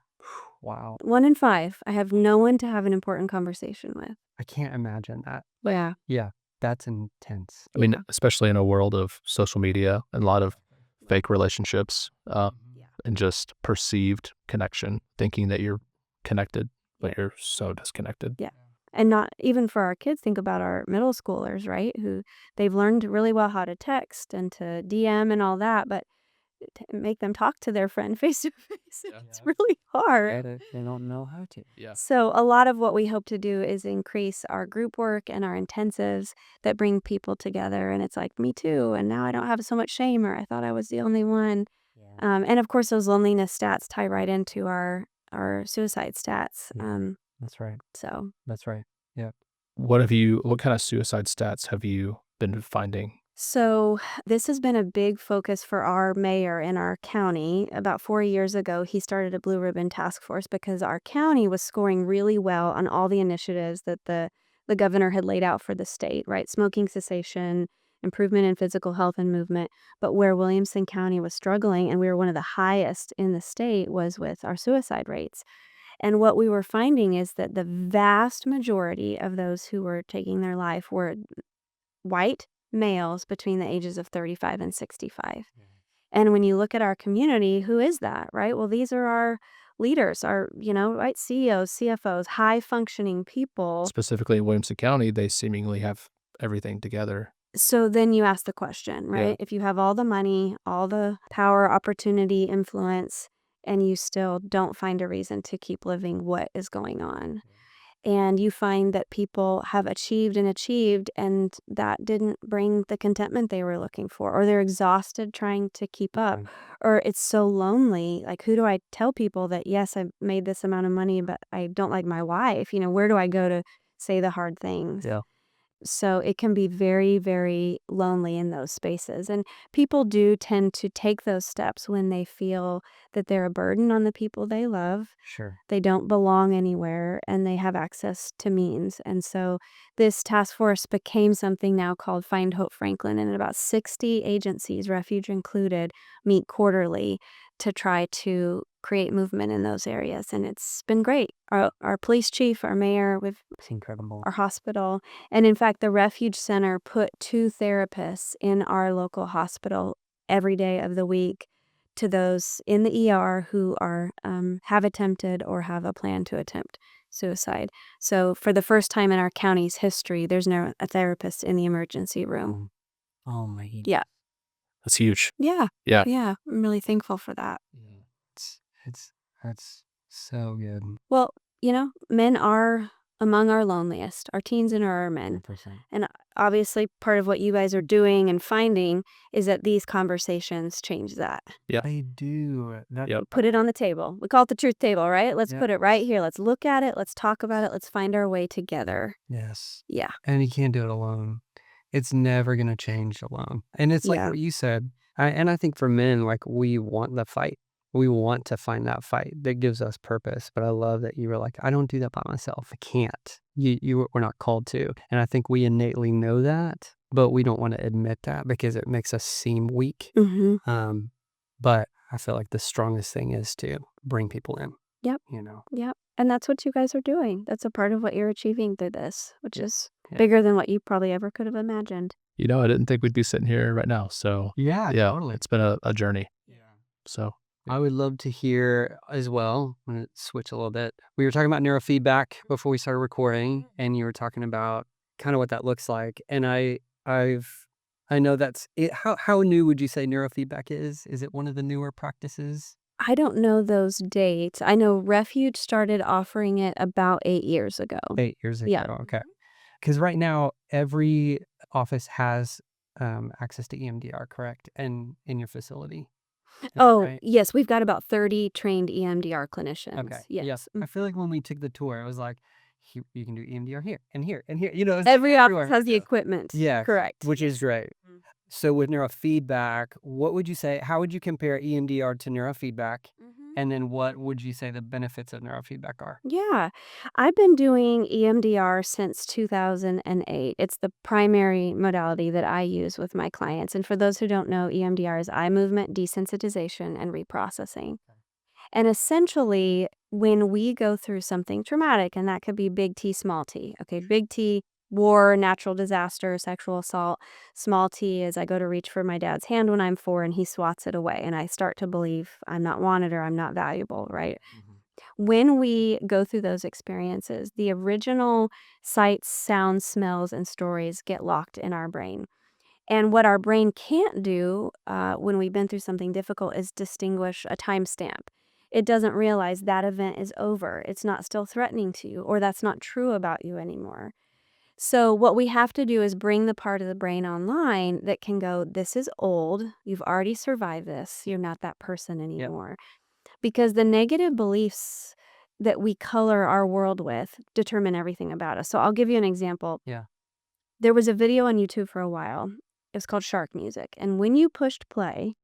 Wow. 1 in 5, I have no one to have an important conversation with. I can't imagine that. Yeah. Yeah. That's intense. I mean, especially in a world of social media and a lot of fake relationships and just perceived connection, thinking that you're connected, but you're so disconnected. Yeah. And not even for our kids, think about our middle schoolers, right? Who they've learned really well how to text and to DM and all that, but to make them talk to their friend face to face, it's really hard. They don't know how to. Yeah. So a lot of what we hope to do is increase our group work and our intensives that bring people together. And it's like, me too. And now I don't have so much shame, or I thought I was the only one. Yeah. And of course, those loneliness stats tie right into our suicide stats. That's right. So That's right. Yeah. What kind of suicide stats have you been finding? So this has been a big focus for our mayor in our county. About 4 years ago, he started a Blue Ribbon Task Force because our county was scoring really well on all the initiatives that the governor had laid out for the state, right? Smoking cessation, improvement in physical health and movement. But where Williamson County was struggling, and we were one of the highest in the state, was with our suicide rates. And what we were finding is that the vast majority of those who were taking their life were white, males between the ages of 35 and 65. And when you look at our community, who is that, right? Well, these are our leaders, our, right? CEOs, CFOs, high functioning people. Specifically in Williamson County, they seemingly have everything together. So then you ask the question, right? If you have all the money, all the power, opportunity, influence, and you still don't find a reason to keep living, what is going on? And you find that people have achieved, and that didn't bring the contentment they were looking for, or they're exhausted trying to keep up, or it's so lonely. Like, who do I tell people that, yes, I've made this amount of money, but I don't like my wife? Where do I go to say the hard things? Yeah. So it can be very, very lonely in those spaces. And people do tend to take those steps when they feel that they're a burden on the people they love. Sure. They don't belong anywhere, and they have access to means. And so this task force became something now called Find Hope Franklin. And about 60 agencies, Refuge included, meet quarterly to try to create movement in those areas. And it's been great. Our police chief, our mayor, It's incredible. our hospital. And in fact, the Refuge Center put 2 therapists in our local hospital every day of the week to those in the ER who are have attempted or have a plan to attempt suicide. So for the first time in our county's history, there's now a therapist in the emergency room. Oh my God. Yeah. That's huge. Yeah. Yeah. Yeah. I'm really thankful for that. That's so good. Well, men are among our loneliest. Our teens and our men. 100%. And obviously, part of what you guys are doing and finding is that these conversations change that. They do. Yep. Put it on the table. We call it the truth table, right? Let's Yeah. put it right here. Let's look at it. Let's talk about it. Let's find our way together. Yes. Yeah. And you can't do it alone. It's never going to change alone. And it's like Yeah. what you said. And I think for men, like, we want the fight. We want to find that fight that gives us purpose. But I love that you were like, I don't do that by myself. I can't. We're not called to. And I think we innately know that, but we don't want to admit that because it makes us seem weak. Mm-hmm. But I feel like the strongest thing is to bring people in. Yep. Yep. And that's what you guys are doing. That's a part of what you're achieving through this, which is bigger than what you probably ever could have imagined. I didn't think we'd be sitting here right now. So Yeah, totally. it's been a journey. Yeah. So I would love to hear as well. I'm going to switch a little bit. We were talking about neurofeedback before we started recording, and you were talking about kind of what that looks like. And I know that's it. How new would you say neurofeedback is? Is it one of the newer practices? I don't know those dates. I know Refuge started offering it about 8 years ago. 8 years ago. Yeah. Okay. Because right now, every office has access to EMDR, correct? And in your facility. Is that Oh, right? yes. We've got about 30 trained EMDR clinicians. Okay. Yes. I feel like when we took the tour, it was like, you can do EMDR here and here and here. It's Every everywhere. office has the equipment. Yeah. Correct. Which is great. Mhm. So with neurofeedback, what would you say? How would you compare EMDR to neurofeedback? And then what would you say the benefits of neurofeedback are? Yeah. I've been doing EMDR since 2008. It's the primary modality that I use with my clients. And for those who don't know, EMDR is eye movement desensitization and reprocessing. And essentially, when we go through something traumatic, and that could be big T, small t. Okay, big T, war, natural disaster, sexual assault. Small t is I go to reach for my dad's hand when I'm 4 and he swats it away. And I start to believe I'm not wanted or I'm not valuable, right? When we go through those experiences, the original sights, sounds, smells, and stories get locked in our brain. And what our brain can't do when we've been through something difficult is distinguish a timestamp. It doesn't realize that event is over. It's not still threatening to you, or that's not true about you anymore. So what we have to do is bring the part of the brain online that can go, this is old. You've already survived this. You're not that person anymore. Because the negative beliefs that we color our world with determine everything about us. So I'll give you an example. Yeah. There was a video on YouTube for a while. It was called Shark Music. And when you pushed play,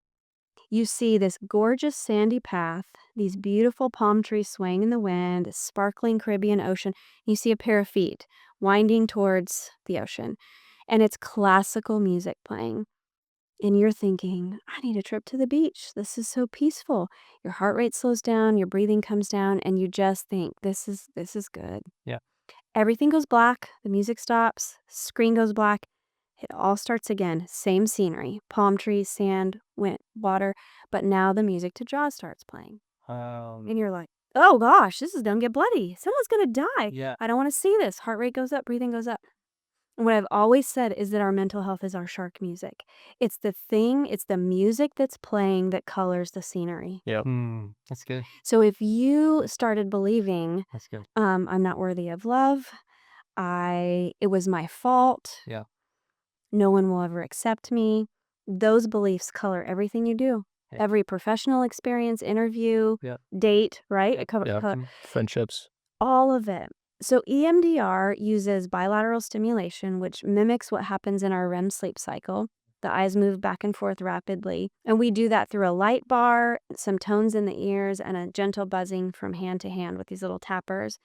you see this gorgeous sandy path, these beautiful palm trees swaying in the wind, a sparkling Caribbean Ocean. You see a pair of feet winding towards the ocean. And it's classical music playing. And you're thinking, I need a trip to the beach. This is so peaceful. Your heart rate slows down, your breathing comes down, and you just think, this is good. Yeah. Everything goes black, the music stops, screen goes black, It all starts again, same scenery, palm trees, sand, wind, water, but now the music to Jaws starts playing. And you're like, oh gosh, this is gonna get bloody. Someone's gonna die. Yeah. I don't want to see this. Heart rate goes up, breathing goes up. And what I've always said is that our mental health is our shark music. It's the music that's playing that colors the scenery. Yep. That's good. So if you started believing, That's good. I'm not worthy of love, it was my fault, Yeah. no one will ever accept me, those beliefs color everything you do. Yeah. Every professional experience, interview, Yeah. date, right? Yeah. It cover, Yeah. Friendships. all of it. So EMDR uses bilateral stimulation, which mimics what happens in our REM sleep cycle. The eyes move back and forth rapidly. And we do that through a light bar, some tones in the ears, and a gentle buzzing from hand to hand with these little tappers.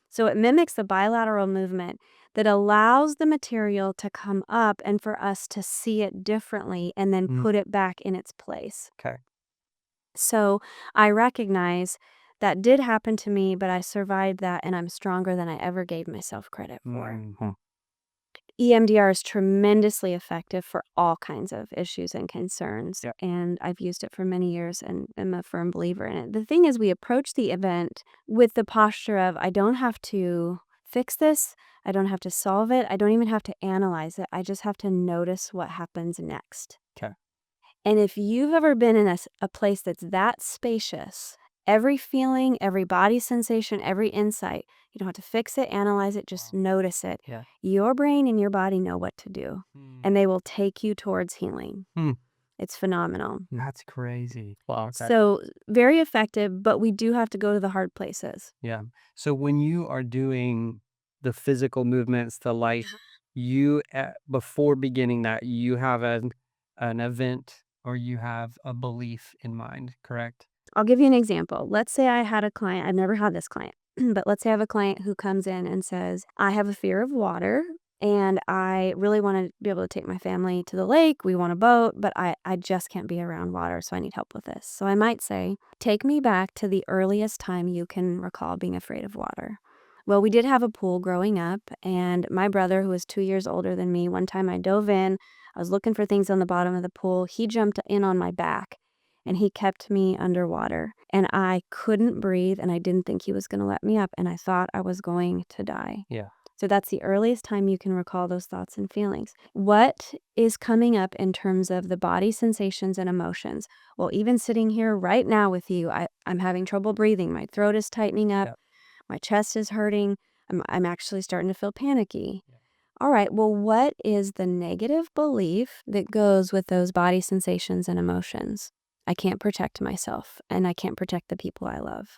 So it mimics the bilateral movement that allows the material to come up and for us to see it differently and then put it back in its place. Okay. So I recognize that did happen to me, but I survived that and I'm stronger than I ever gave myself credit for. EMDR is tremendously effective for all kinds of issues and concerns. Yeah. And I've used it for many years and am a firm believer in it. The thing is, we approach the event with the posture of, I don't have to fix this. I don't have to solve it. I don't even have to analyze it. I just have to notice what happens next. Okay. And if you've ever been in a place that's that spacious, every feeling, every body sensation, every insight, you don't have to fix it, analyze it, just notice it. Yeah. Your brain and your body know what to do, and they will take you towards healing. It's phenomenal. That's crazy. Wow. So very effective, but we do have to go to the hard places. Yeah. So when you are doing the physical movements, the light, you before beginning that, you have an event or you have a belief in mind, correct? I'll give you an example. Let's say I had a client. I've never had this client, but let's say I have a client who comes in and says, I have a fear of water and I really want to be able to take my family to the lake. We want a boat, but I just can't be around water, so I need help with this. So I might say, take me back to the earliest time you can recall being afraid of water. Well, we did have a pool growing up, and my brother, who was 2 years older than me, one time I dove in. I was looking for things on the bottom of the pool. He jumped in on my back. And he kept me underwater. And I couldn't breathe, and I didn't think he was going to let me up, and I thought I was going to die. Yeah. So that's the earliest time you can recall those thoughts and feelings. What is coming up in terms of the body sensations and emotions? Well, even sitting here right now with you, I'm having trouble breathing. My throat is tightening up. Yep. My chest is hurting. I'm actually starting to feel panicky. All right, well, what is the negative belief that goes with those body sensations and emotions? I can't protect myself, and I can't protect the people I love.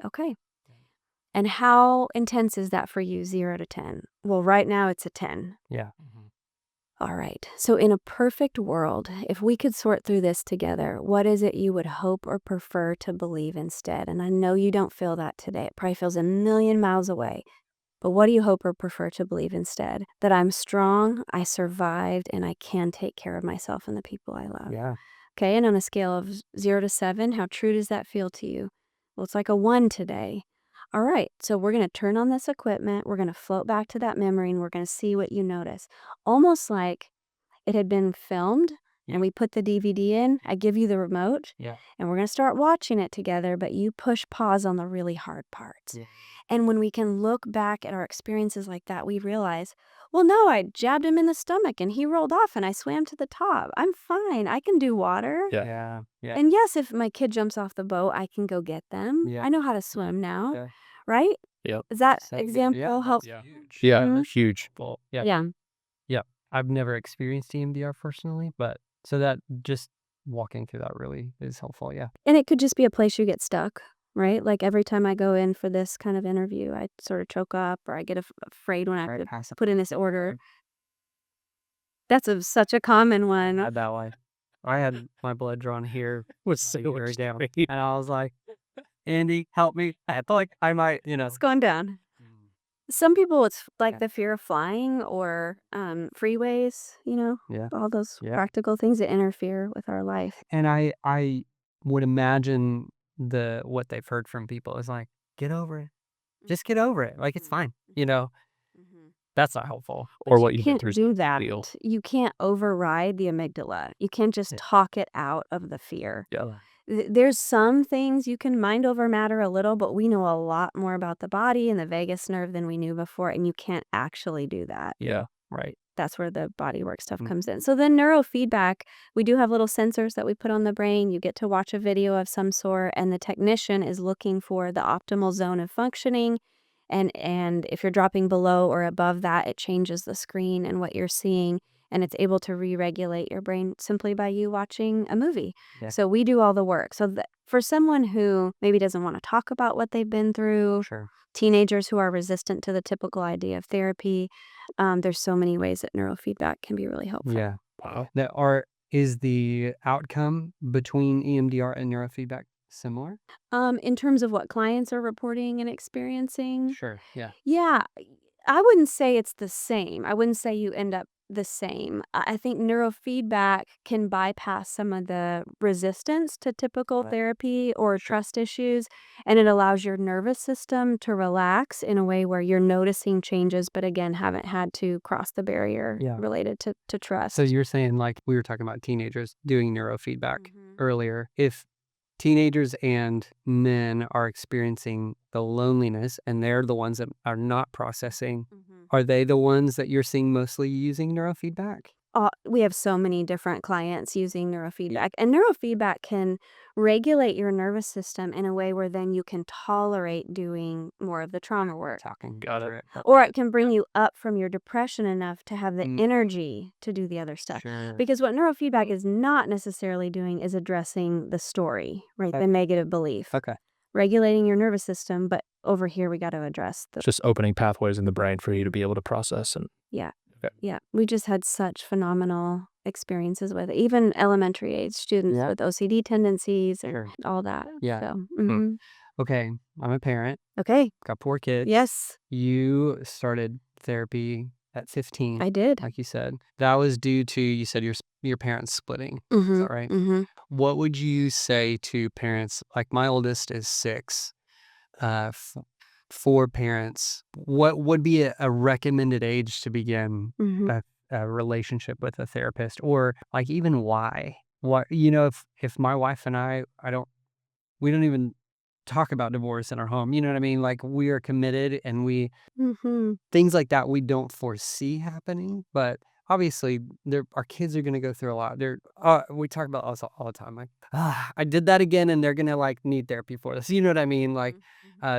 Okay. And how intense is that for you, 0 to 10? Well, right now it's a 10. Yeah. All right. So in a perfect world, if we could sort through this together, what is it you would hope or prefer to believe instead? And I know you don't feel that today. It probably feels a million miles away. But what do you hope or prefer to believe instead? That I'm strong, I survived, and I can take care of myself and the people I love. Yeah. Okay, and on a scale of 0 to 7, how true does that feel to you? Well, it's like a 1 today. All right, so we're going to turn on this equipment. We're going to float back to that memory, and we're going to see what you notice. Almost like it had been filmed, and we put the DVD in. I give you the remote, Yeah. and we're going to start watching it together, but you push pause on the really hard parts. Yeah. And when we can look back at our experiences like that, we realize, well, no, I jabbed him in the stomach and he rolled off and I swam to the top. I'm fine. I can do water. Yeah. Yeah. Yeah. And yes, if my kid jumps off the boat, I can go get them. Yeah. I know how to swim now, Yeah. right? Yep. Is that So- example yeah, help? Yeah. Huge. Yeah. Mhm. Huge. Yeah. Yeah. I've never experienced EMDR personally, but so that just walking through that really is helpful. Yeah. And it could just be a place you get stuck, right? Like every time I go in for this kind of interview, I sort of choke up or I get afraid when I have to put in this order. That's such a common I one. had that one. I had my blood drawn here Was right so here down, extreme. and I was like, "Andy, help me!" I feel like I might, It's going down. Some people, it's like the fear of flying or freeways, Yeah. all those Yeah. practical things that interfere with our life. And I would imagine what they've heard from people is like, get over it. Just get over it. Like it's fine. Mhm. That's not helpful. or But what you you've been can't through. do that. Deal. You can't override the amygdala. You can't just Yeah. talk it out of the fear. Yeah. There's some things you can mind over matter a little, but we know a lot more about the body and the vagus nerve than we knew before, and you can't actually do that. Yeah. Right. That's where the body work stuff Mm. comes in. So then neurofeedback, we do have little sensors that we put on the brain. You get to watch a video of some sort, and the technician is looking for the optimal zone of functioning. And if you're dropping below or above that, it changes the screen and what you're seeing, and it's able to re-regulate your brain simply by you watching a movie. Yeah. So we do all the work. So for someone who maybe doesn't want to talk about what they've been through, Sure. teenagers who are resistant to the typical idea of therapy, there's so many ways that neurofeedback can be really helpful. Yeah. Wow. Is the outcome between EMDR and neurofeedback similar? In terms of what clients are reporting and experiencing, Sure. Yeah. yeah, I wouldn't say it's the same. I wouldn't say you end up the same. I think neurofeedback can bypass some of the resistance to typical Right. therapy or Sure. trust issues, and it allows your nervous system to relax in a way where you're noticing changes, but again, haven't had to cross the barrier Yeah. related to trust. So you're saying, like, we were talking about teenagers doing neurofeedback Mhm. earlier. If teenagers and men are experiencing the loneliness and they're the ones that are not processing, Mhm. are they the ones that you're seeing mostly using neurofeedback? We have so many different clients using neurofeedback, and neurofeedback can regulate your nervous system in a way where then you can tolerate doing more of the trauma work. Talking Got it. through it. Or it can bring you up from your depression enough to have the Mm. energy to do the other stuff. Sure. Because what neurofeedback is not necessarily doing is addressing the story, right? The Okay. negative belief. Okay. Regulating your nervous system, but over here we got to address the. It's just opening pathways in the brain for you to be able to process and Yeah. Okay. Yeah. We just had such phenomenal experiences with it. Even elementary age students Yeah. with OCD tendencies and Sure. all that. Yeah. So, mhm. Okay. I'm a parent. Okay. Got 4 kids. Yes, You started therapy at 15, I did. like you said. That was due to, you said, your parents splitting. Is Mm-hmm. that right? Mm-hmm. What would you say to parents? Like, my oldest is 6. For parents, what would be a recommended age to begin Mm-hmm. a relationship with a therapist, or like even why? What, if my wife and we don't even talk about divorce in our home. You know what I mean? Like, we are committed, and Mm-hmm. things like that we don't foresee happening, but obviously our kids are going to go through a lot. We talk about us all the time, like, I did that again, and they're going to like need therapy for this. You know what I mean? Like,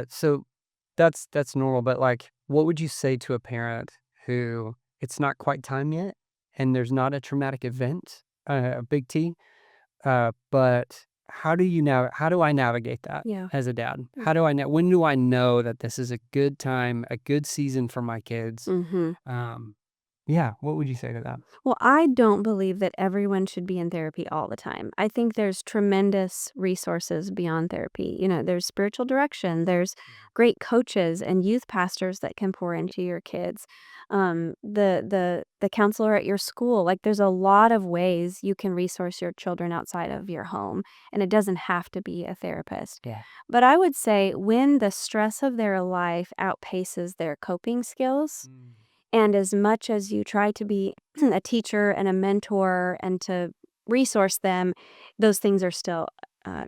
so that's normal. But like, what would you say to a parent who it's not quite time yet, and there's not a traumatic event, a big T, but how do I navigate that Yeah. as a dad? When do I know that this is a good time, a good season for my kids? Mm-hmm. Yeah, what would you say to that? Well, I don't believe that everyone should be in therapy all the time. I think there's tremendous resources beyond therapy. There's spiritual direction, there's great coaches and youth pastors that can pour into your kids. The counselor at your school, like there's a lot of ways you can resource your children outside of your home, and it doesn't have to be a therapist. Yeah. But I would say when the stress of their life outpaces their coping skills, and as much as you try to be a teacher and a mentor and to resource them, those things are still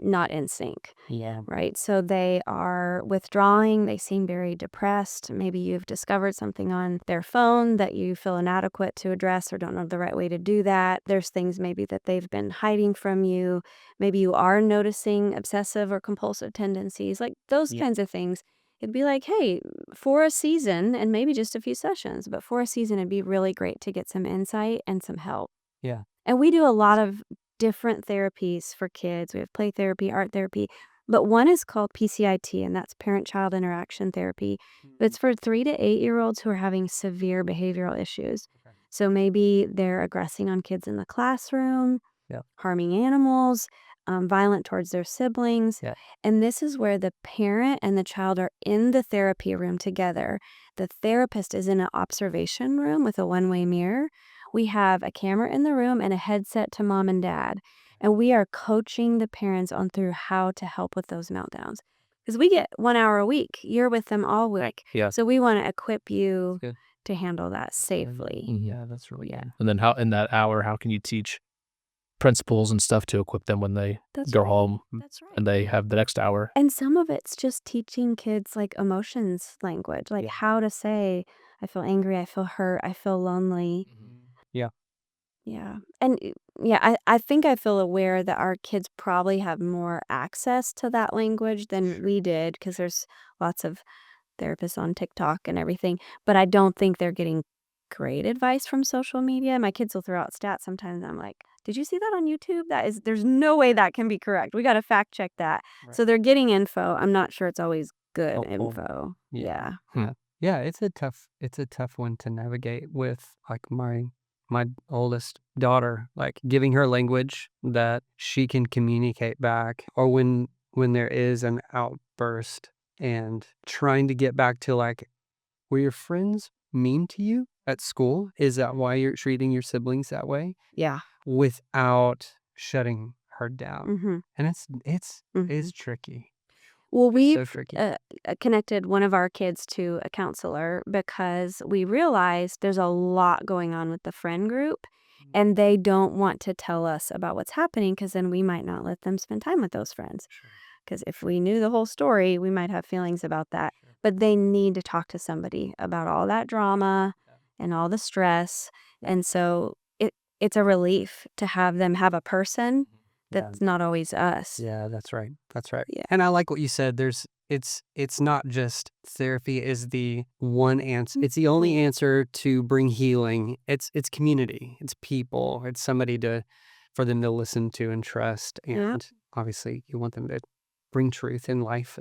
not in sync, Yeah. right? So they are withdrawing. They seem very depressed. Maybe you've discovered something on their phone that you feel inadequate to address or don't know the right way to do that. There's things maybe that they've been hiding from you. Maybe you are noticing obsessive or compulsive tendencies, like those Yeah. kinds of things. It'd be like, hey, for a season, and maybe just a few sessions, but for a season, it'd be really great to get some insight and some help. Yeah. And we do a lot of different therapies for kids. We have play therapy, art therapy, but one is called PCIT, and that's parent-child interaction therapy. It's for 3 to 8-year-olds who are having severe behavioral issues. Okay. So maybe they're aggressing on kids in the classroom, Yeah. harming animals, violent towards their siblings. Yeah. And this is where the parent and the child are in the therapy room together. The therapist is in an observation room with a one-way mirror. We have a camera in the room and a headset to mom and dad. And we are coaching the parents on through how to help with those meltdowns. because we get 1 hour a week. You're with them all week. Yeah. So we want to equip you Good. to handle that safely. Yeah, that's really Yeah. good. And then how in that hour, how can you teach principles and stuff to equip them when they That's go right. home That's right. and they have the next hour? And some of it's just teaching kids like emotions language, like Yeah. how to say, I feel angry, I feel hurt, I feel lonely. Yeah. Yeah. And yeah, I think I feel aware that our kids probably have more access to that language than we did because there's lots of therapists on TikTok and everything. But I don't think they're getting great advice from social media. My kids will throw out stats sometimes. I'm like, did you see that on YouTube? There's no way that can be correct. We got to fact check that. Right. So they're getting info. I'm not sure it's always good Helpful. info. Yeah. Yeah. Yeah, it's a tough one to navigate with like my oldest daughter, like giving her language that she can communicate back, or when there is an outburst and trying to get back to like, were your friends mean to you at school? Is that why you're treating your siblings that way? Yeah. Without shutting her down. Mm-hmm. And it's Mm-hmm. tricky. Well, So we've tricky. connected one of our kids to a counselor because we realized there's a lot going on with the friend group, and they don't want to tell us about what's happening because then we might not let them spend time with those friends. Because if we knew the whole story, we might have feelings about that. But they need to talk to somebody about all that drama and all the stress. And so it's a relief to have them have a person that's not always us. Yeah, that's right. That's right. Yeah. And I like what you said. It's not just therapy is the one answer. It's the only answer to bring healing. It's community. It's people. It's somebody for them to listen to and trust. And obviously you want them to bring truth in life.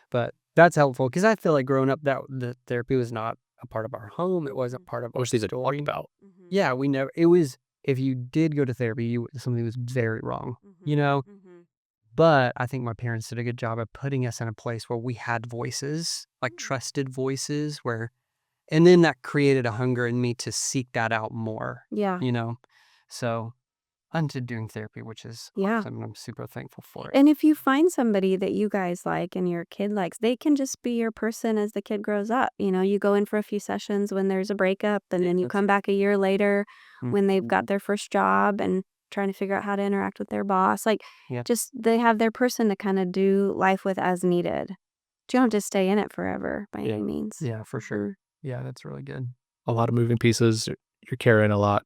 But that's helpful because I feel like growing up that the therapy was not a part of our home. It wasn't part of Or our these are story. talked about. Yeah, we never. It was if you did go to therapy, something was very wrong. You know. But I think my parents did a good job of putting us in a place where we had voices, like trusted voices, and then that created a hunger in me to seek that out more. Yeah. You know, so onto doing therapy, which is Yeah. awesome, and I'm super thankful for it. And if you find somebody that you guys like and your kid likes, they can just be your person as the kid grows up. You go in for a few sessions when there's a breakup, and then you come back a year later when they've got their first job and trying to figure out how to interact with their boss. Like, just they have their person to kind of do life with as needed. You don't have to stay in it forever by any means. Yeah, for sure. Yeah, that's really good. A lot of moving pieces. You're carrying a lot,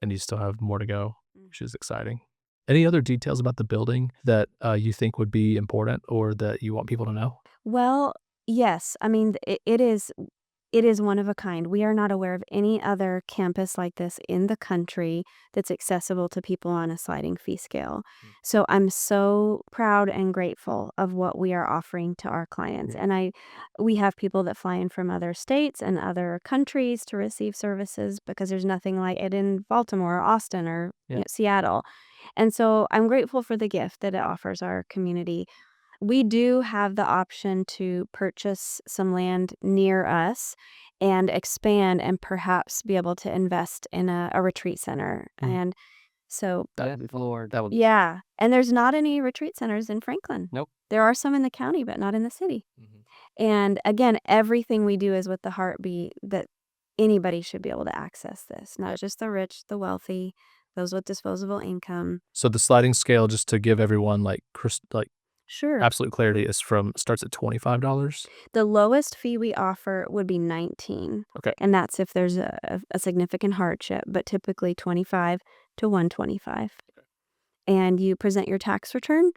and you still have more to go, which is exciting. Any other details about the building that you think would be important or that you want people to know? Well, yes. I mean, it is one of a kind. We are not aware of any other campus like this in the country that's accessible to people on a sliding fee scale. So I'm so proud and grateful of what we are offering to our clients. And we have people that fly in from other states and other countries to receive services because there's nothing like it in Baltimore or Austin or Seattle. And so I'm grateful for the gift that it offers our community. We do have the option to purchase some land near us and expand and perhaps be able to invest in a retreat center. And so, Lord. yeah. And there's not any retreat centers in Franklin. Nope. There are some in the county, but not in the city. And again, everything we do is with the heartbeat that anybody should be able to access this, not just the rich, the wealthy, those with disposable income. So the sliding scale, just to give everyone Sure. absolute clarity, starts at $25. The lowest fee we offer would be $19. Okay. And that's if there's a significant hardship, but typically $25 to $125. And you present your tax return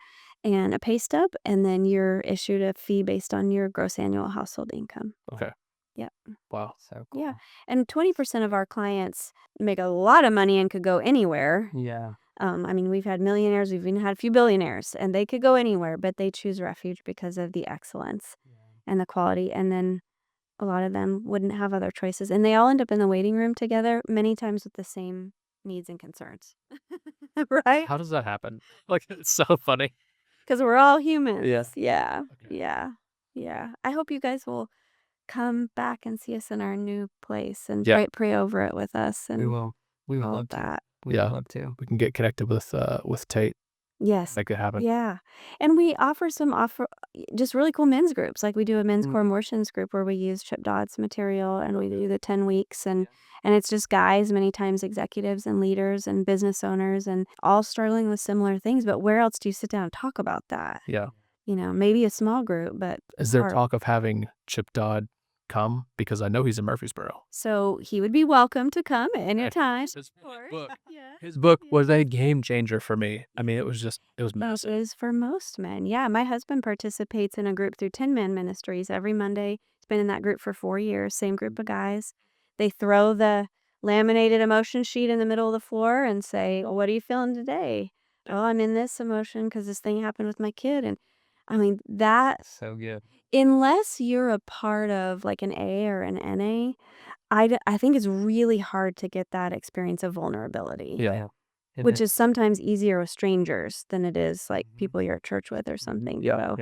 and a pay stub, and then you're issued a fee based on your gross annual household income. Okay. Yep. Wow. So cool. Yeah. And 20% of our clients make a lot of money and could go anywhere. Yeah. I mean, we've had millionaires, we've even had a few billionaires, and they could go anywhere, but they choose Refuge because of the excellence and the quality. And then a lot of them wouldn't have other choices. And they all end up in the waiting room together, many times with the same needs and concerns. Right? How does that happen? Like, it's so funny. Because we're all humans. Yeah. Yeah. Okay. Yeah. Yeah. I hope you guys will come back and see us in our new place and Yeah. pray over it with us and We will. We would all love of to. that. We Yeah. would love to. We can get connected with Tate. Yes. make it happen. Yeah. And we offer just really cool men's groups. Like we do a men's core emotions group where we use Chip Dodd's material and we do the 10 weeks and it's just guys, many times executives and leaders and business owners and all struggling with similar things. But where else do you sit down and talk about that? Yeah. Maybe a small group, but Is there hard. talk of having Chip Dodd come? Because I know he's in Murfreesboro. So he would be welcome to come at any time. His book was a game changer for me. I mean, it was That massive. is for most men. Yeah, my husband participates in a group through 10 Men Ministries every Monday. He's been in that group for 4 years, same group of guys. They throw the laminated emotion sheet in the middle of the floor and say, well, what are you feeling today? Oh, I'm in this emotion because this thing happened with my kid. And I mean, that, So good. unless you're a part of like an A or an NA, I think it's really hard to get that experience of vulnerability. Yeah. Which is sometimes easier with strangers than it is like people you're at church with or something. Yeah.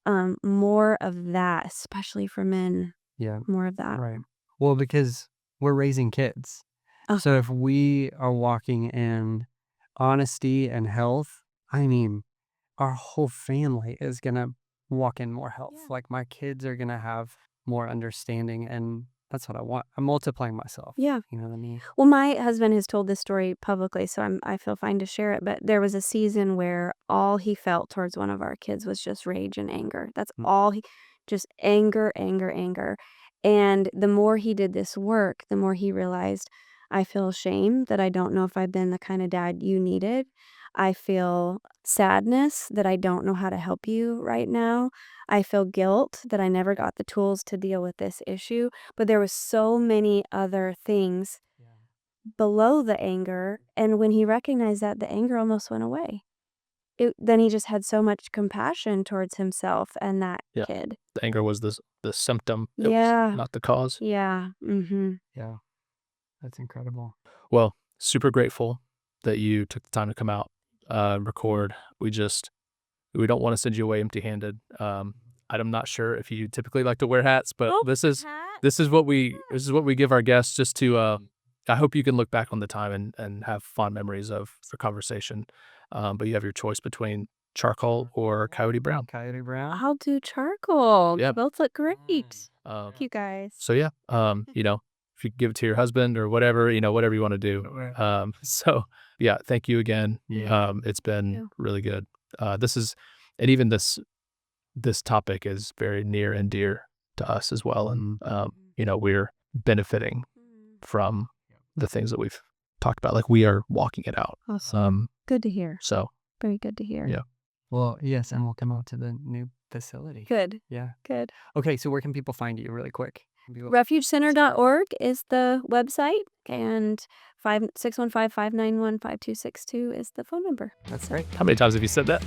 So, more of that, especially for men, Yeah. more of that. Right. Well, because we're raising kids. Oh. So if we are walking in honesty and health, I mean, our whole family is going to walk in more health. Yeah. Like my kids are going to have more understanding, and that's what I want. I'm multiplying myself. Yeah. You know what I mean? Well, my husband has told this story publicly, so I feel fine to share it. But there was a season where all he felt towards one of our kids was just rage and anger. That's all just anger, anger, anger. And the more he did this work, the more he realized, I feel shame that I don't know if I've been the kind of dad you needed. I feel sadness that I don't know how to help you right now. I feel guilt that I never got the tools to deal with this issue. But there was so many other things below the anger, and when he recognized that, the anger almost went away. Then he just had so much compassion towards himself and that Yeah. kid. The anger was the symptom. It Yeah. was not the cause. Yeah. Mm-hmm. Yeah. That's incredible. Well, super grateful that you took the time to come out, record. We don't want to send you away empty-handed. I'm not sure if you typically like to wear hats, but this is what we give our guests just to I hope you can look back on the time and have fond memories of the conversation. But you have your choice between charcoal or Coyote Brown. Coyote Brown. I'll do charcoal. Yeah. You both look great. Um, Thank you guys. So yeah, if you give it to your husband or whatever, whatever you want to do. So yeah, thank you again. Yeah. It's been you. really good. This topic is very near and dear to us as well. And, we're benefiting from the things that we've talked about. Like we are walking it out. Awesome. Good to hear. So Very good to hear. Yeah. Well, yes, and we'll come out to the new facility. Good. Yeah. Good. Okay, so where can people find you really quick? RefugeCenter.org is the website, and 615-591-5262 is the phone number. That's great. how many times have you said that?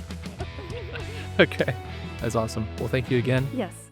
Okay. That's awesome. Well, thank you again. Yes.